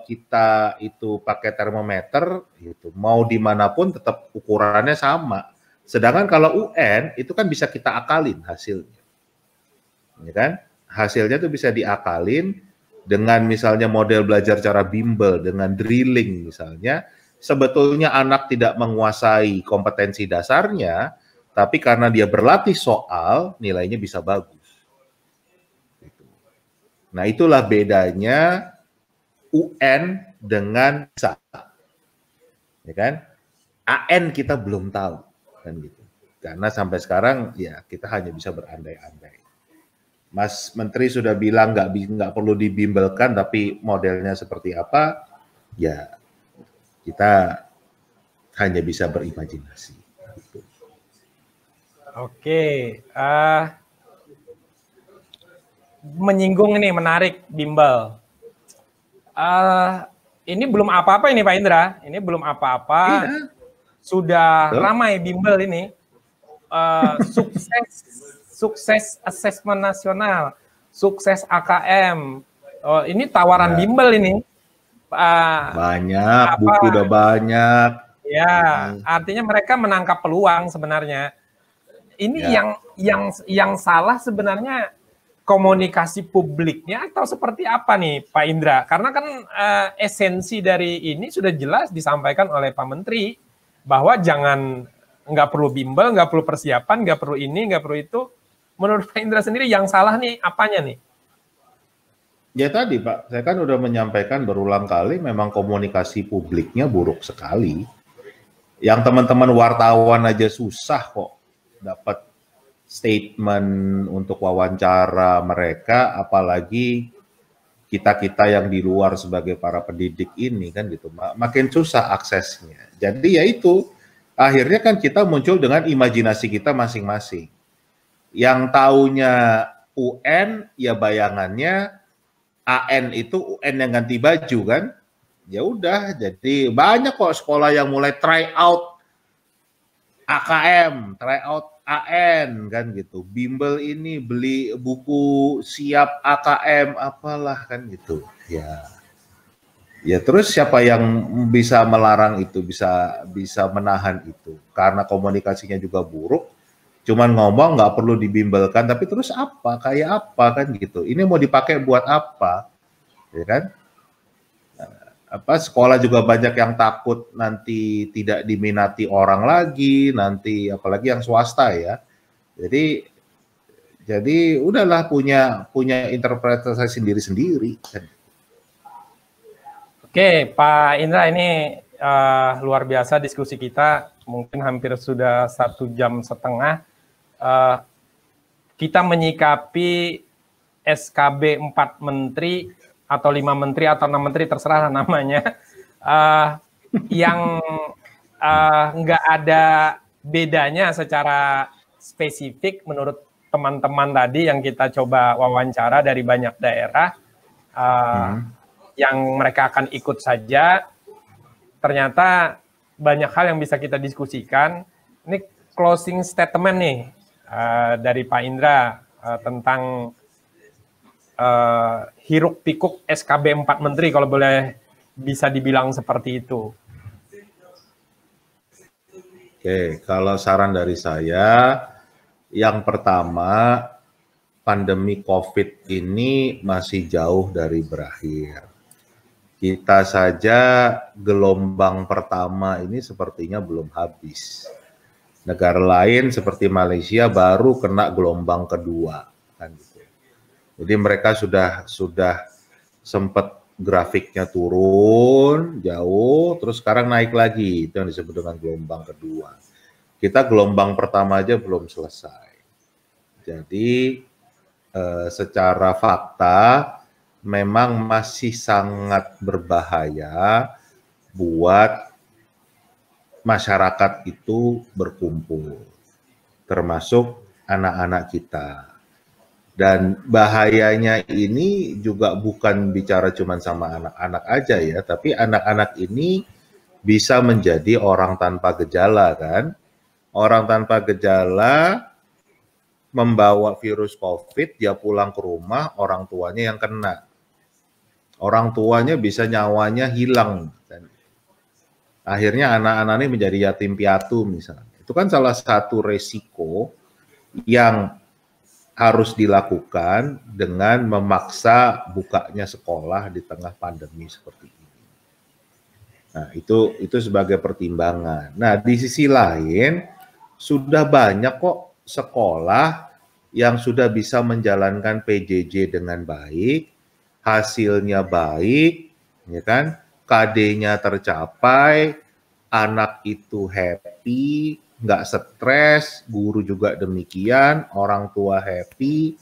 S4: kita itu pakai termometer, gitu, mau dimanapun tetap ukurannya sama. Sedangkan kalau UN itu kan bisa kita akalin hasilnya, ya kan? Hasilnya tuh bisa diakalin dengan misalnya model belajar cara bimbel, dengan drilling misalnya. Sebetulnya anak tidak menguasai kompetensi dasarnya, tapi karena dia berlatih soal, nilainya bisa bagus. Nah, itulah bedanya UN dengan PISA. Ya kan? AN kita belum tahu kan gitu. Karena sampai sekarang ya kita hanya bisa berandai-andai. Mas Menteri sudah bilang nggak perlu dibimbelkan, tapi modelnya seperti apa? Ya kita hanya bisa berimajinasi.
S1: Oke, menyinggung ini menarik bimbel. Ini belum apa-apa ini Pak Indra, ini belum apa-apa. Iya. Sudah ramai bimbel ini. Sukses asesmen nasional, sukses AKM. Oh, ini tawaran bimbel ini.
S4: Banyak, buku udah banyak.
S1: Ya, artinya mereka menangkap peluang sebenarnya. Ini yang salah sebenarnya komunikasi publiknya atau seperti apa nih Pak Indra? Karena kan esensi dari ini sudah jelas disampaikan oleh Pak Menteri bahwa nggak perlu bimbel, nggak perlu persiapan, nggak perlu ini, nggak perlu itu. Menurut Pak Indra sendiri yang salah nih apanya nih?
S4: Ya tadi Pak, saya kan udah menyampaikan berulang kali memang komunikasi publiknya buruk sekali. Yang teman-teman wartawan aja susah kok dapat statement untuk wawancara mereka, apalagi kita-kita yang di luar sebagai para pendidik ini kan gitu, makin susah aksesnya. Jadi ya itu, akhirnya kan kita muncul dengan imajinasi kita masing-masing. Yang taunya UN, ya bayangannya AN itu UN yang ganti baju kan. Ya udah, jadi banyak kok sekolah yang mulai try out AKM, try out AN kan gitu. Bimbel ini beli buku siap AKM apalah kan gitu. Ya terus siapa yang bisa melarang itu, bisa menahan itu? Karena komunikasinya juga buruk. Cuman ngomong nggak perlu dibimbelkan, tapi terus apa? Kayak apa kan gitu? Ini mau dipakai buat apa? Ya kan? Sekolah juga banyak yang takut nanti tidak diminati orang lagi, nanti apalagi yang swasta ya. Jadi udahlah punya interpretasi sendiri-sendiri.
S1: Oke, Pak Indra, ini luar biasa diskusi kita, mungkin hampir sudah 1,5 jam. Kita menyikapi SKB 4 menteri atau 5 menteri atau 6 menteri, terserah namanya, yang nggak ada bedanya secara spesifik menurut teman-teman tadi yang kita coba wawancara dari banyak daerah, yang mereka akan ikut saja. Ternyata banyak hal yang bisa kita diskusikan. Ini closing statement nih dari Pak Indra tentang hiruk pikuk SKB 4 menteri, kalau boleh bisa dibilang seperti itu.
S4: Oke, kalau saran dari saya, yang pertama pandemi COVID ini masih jauh dari berakhir. Kita saja gelombang pertama ini sepertinya belum habis. Negara lain seperti Malaysia baru kena gelombang kedua, kan gitu. Jadi mereka sudah sempat grafiknya turun jauh, terus sekarang naik lagi, itu yang disebut dengan gelombang kedua. Kita gelombang pertama aja belum selesai. Jadi secara fakta memang masih sangat berbahaya buat masyarakat itu berkumpul, termasuk anak-anak kita. Dan bahayanya ini juga bukan bicara cuma sama anak-anak aja ya, tapi anak-anak ini bisa menjadi orang tanpa gejala kan. Orang tanpa gejala membawa virus COVID, dia pulang ke rumah, orang tuanya yang kena. Orang tuanya bisa nyawanya hilang. Akhirnya anak-anak ini menjadi yatim piatu misalnya. Itu kan salah satu resiko yang harus dilakukan dengan memaksa bukanya sekolah di tengah pandemi seperti ini. Nah, itu sebagai pertimbangan. Nah, di sisi lain sudah banyak kok sekolah yang sudah bisa menjalankan PJJ dengan baik, hasilnya baik, ya kan? KD-nya tercapai, anak itu happy, nggak stres, guru juga demikian, orang tua happy.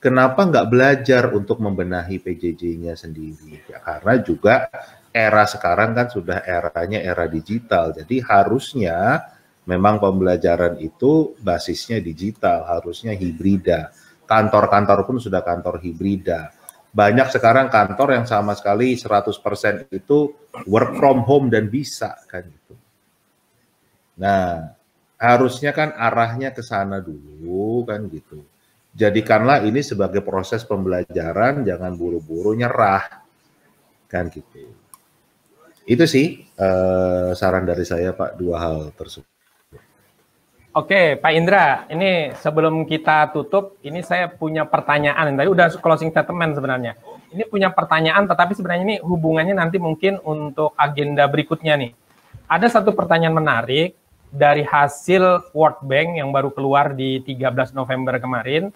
S4: Kenapa nggak belajar untuk membenahi PJJ-nya sendiri? Ya, karena juga era sekarang kan sudah eranya era digital, jadi harusnya memang pembelajaran itu basisnya digital, harusnya hibrida. Kantor-kantor pun sudah kantor hibrida. Banyak sekarang kantor yang sama sekali 100% itu work from home dan bisa kan gitu. Nah, harusnya kan arahnya ke sana dulu kan gitu. Jadikanlah ini sebagai proses pembelajaran, jangan buru-buru nyerah kan gitu. Itu sih saran dari saya Pak, dua hal tersebut.
S1: Oke, Pak Indra, ini sebelum kita tutup, ini saya punya pertanyaan. Tadi udah closing statement sebenarnya. Ini punya pertanyaan, tetapi sebenarnya ini hubungannya nanti mungkin untuk agenda berikutnya nih. Ada satu pertanyaan menarik dari hasil World Bank yang baru keluar di 13 November kemarin.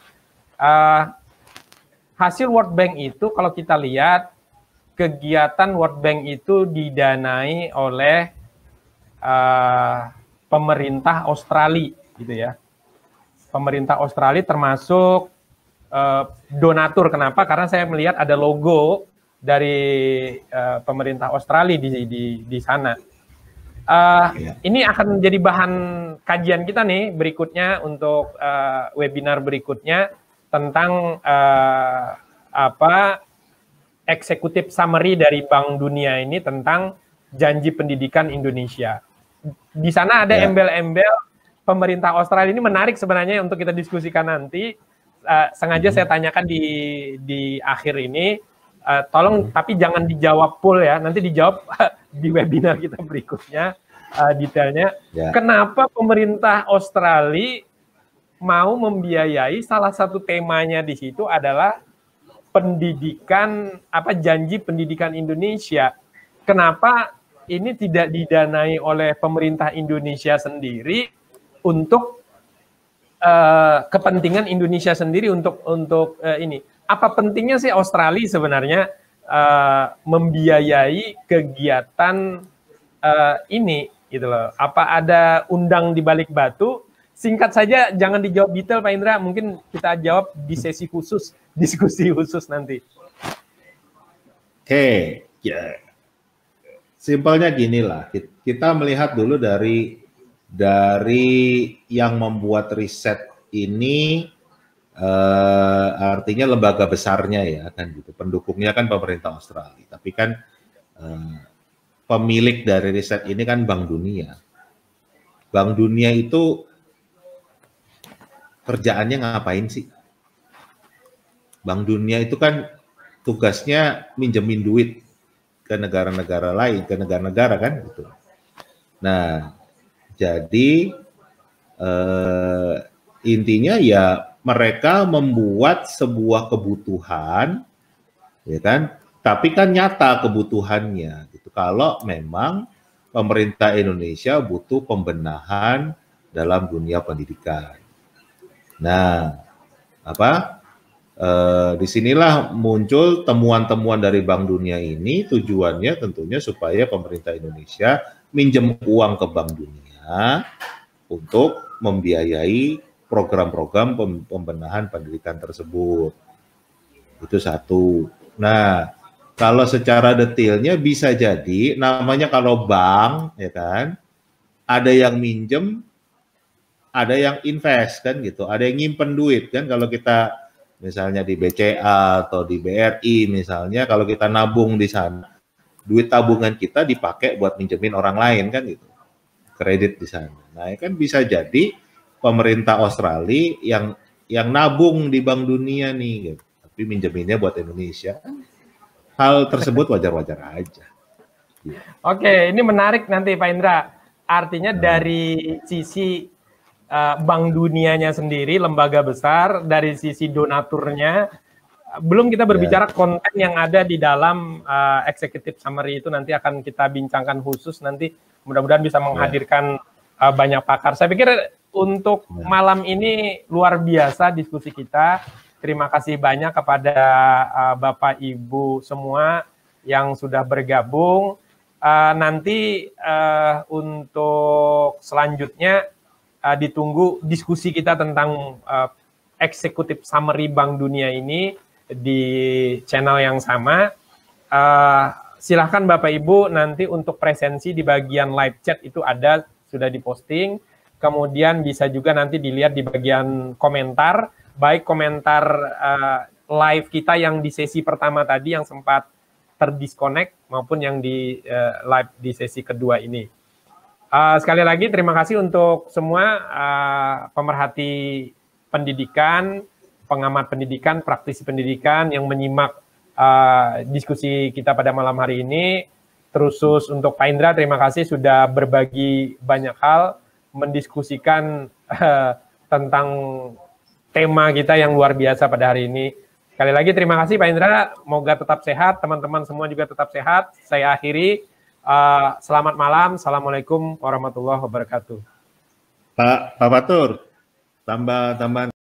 S1: Hasil World Bank itu kalau kita lihat, kegiatan World Bank itu didanai oleh pemerintah Australia gitu ya. Pemerintah Australia termasuk donatur. Kenapa? Karena saya melihat ada logo dari pemerintah Australia di sana. Ini akan menjadi bahan kajian kita nih berikutnya untuk webinar berikutnya tentang eksekutif summary dari Bank Dunia ini tentang janji pendidikan Indonesia. Di sana ada embel-embel pemerintah Australia, ini menarik sebenarnya untuk kita diskusikan nanti. Sengaja saya tanyakan di akhir ini, tolong tapi jangan dijawab full ya, nanti dijawab di webinar kita berikutnya detailnya. Kenapa pemerintah Australia mau membiayai, salah satu temanya di situ adalah pendidikan, janji pendidikan Indonesia. Kenapa ini tidak didanai oleh pemerintah Indonesia sendiri untuk kepentingan Indonesia sendiri untuk ini? Apa pentingnya sih Australia sebenarnya membiayai kegiatan ini gitu loh? Apa ada undang di balik batu? Singkat saja, jangan dijawab detail Pak Indra, mungkin kita jawab di sesi khusus, diskusi khusus nanti.
S4: Oke, ya. Simpelnya gini lah, kita melihat dulu dari yang membuat riset ini, artinya lembaga besarnya ya kan gitu, pendukungnya kan pemerintah Australia, tapi kan pemilik dari riset ini kan Bank Dunia. Bank Dunia itu kerjaannya ngapain sih? Bank Dunia itu kan tugasnya minjemin duit ke negara-negara lain, ke negara-negara kan gitu. Nah, jadi intinya ya mereka membuat sebuah kebutuhan, ya kan? Tapi kan nyata kebutuhannya. Gitu. Kalau memang pemerintah Indonesia butuh pembenahan dalam dunia pendidikan. Nah, disinilah muncul temuan-temuan dari Bank Dunia ini, tujuannya tentunya supaya pemerintah Indonesia minjem uang ke Bank Dunia untuk membiayai program-program pembenahan pendidikan tersebut. Itu satu. Nah, kalau secara detailnya bisa jadi, namanya kalau bank, ya kan, ada yang minjem, ada yang invest kan gitu, ada yang nyimpen duit kan. Kalau kita misalnya di BCA atau di BRI misalnya, kalau kita nabung di sana, duit tabungan kita dipakai buat minjemin orang lain kan gitu, kredit di sana. Nah, kan bisa jadi pemerintah Australia yang nabung di Bank Dunia nih, gitu, tapi minjeminnya buat Indonesia. Hal tersebut wajar-wajar aja.
S1: Oke, ini menarik nanti Pak Indra. Artinya dari sisi Bank Dunianya sendiri, lembaga besar, dari sisi donaturnya, belum kita berbicara konten yang ada di dalam executive summary itu nanti akan kita bincangkan khusus nanti, mudah-mudahan bisa menghadirkan banyak pakar. Saya pikir untuk malam ini luar biasa diskusi kita. Terima kasih banyak kepada Bapak Ibu semua yang sudah bergabung. Nanti untuk selanjutnya ditunggu diskusi kita tentang executive summary Bank Dunia ini di channel yang sama. Silahkan Bapak Ibu nanti untuk presensi di bagian live chat itu ada, sudah diposting. Kemudian bisa juga nanti dilihat di bagian komentar, baik komentar live kita yang di sesi pertama tadi yang sempat terdisconnect maupun yang di live di sesi kedua ini. Sekali lagi terima kasih untuk semua pemerhati pendidikan, pengamat pendidikan, praktisi pendidikan yang menyimak diskusi kita pada malam hari ini. Terus untuk Pak Indra, terima kasih sudah berbagi banyak hal, mendiskusikan tentang tema kita yang luar biasa pada hari ini. Sekali lagi terima kasih Pak Indra, semoga tetap sehat, teman-teman semua juga tetap sehat. Saya akhiri, selamat malam, Assalamualaikum warahmatullahi wabarakatuh.
S4: Pak Fatur, tambah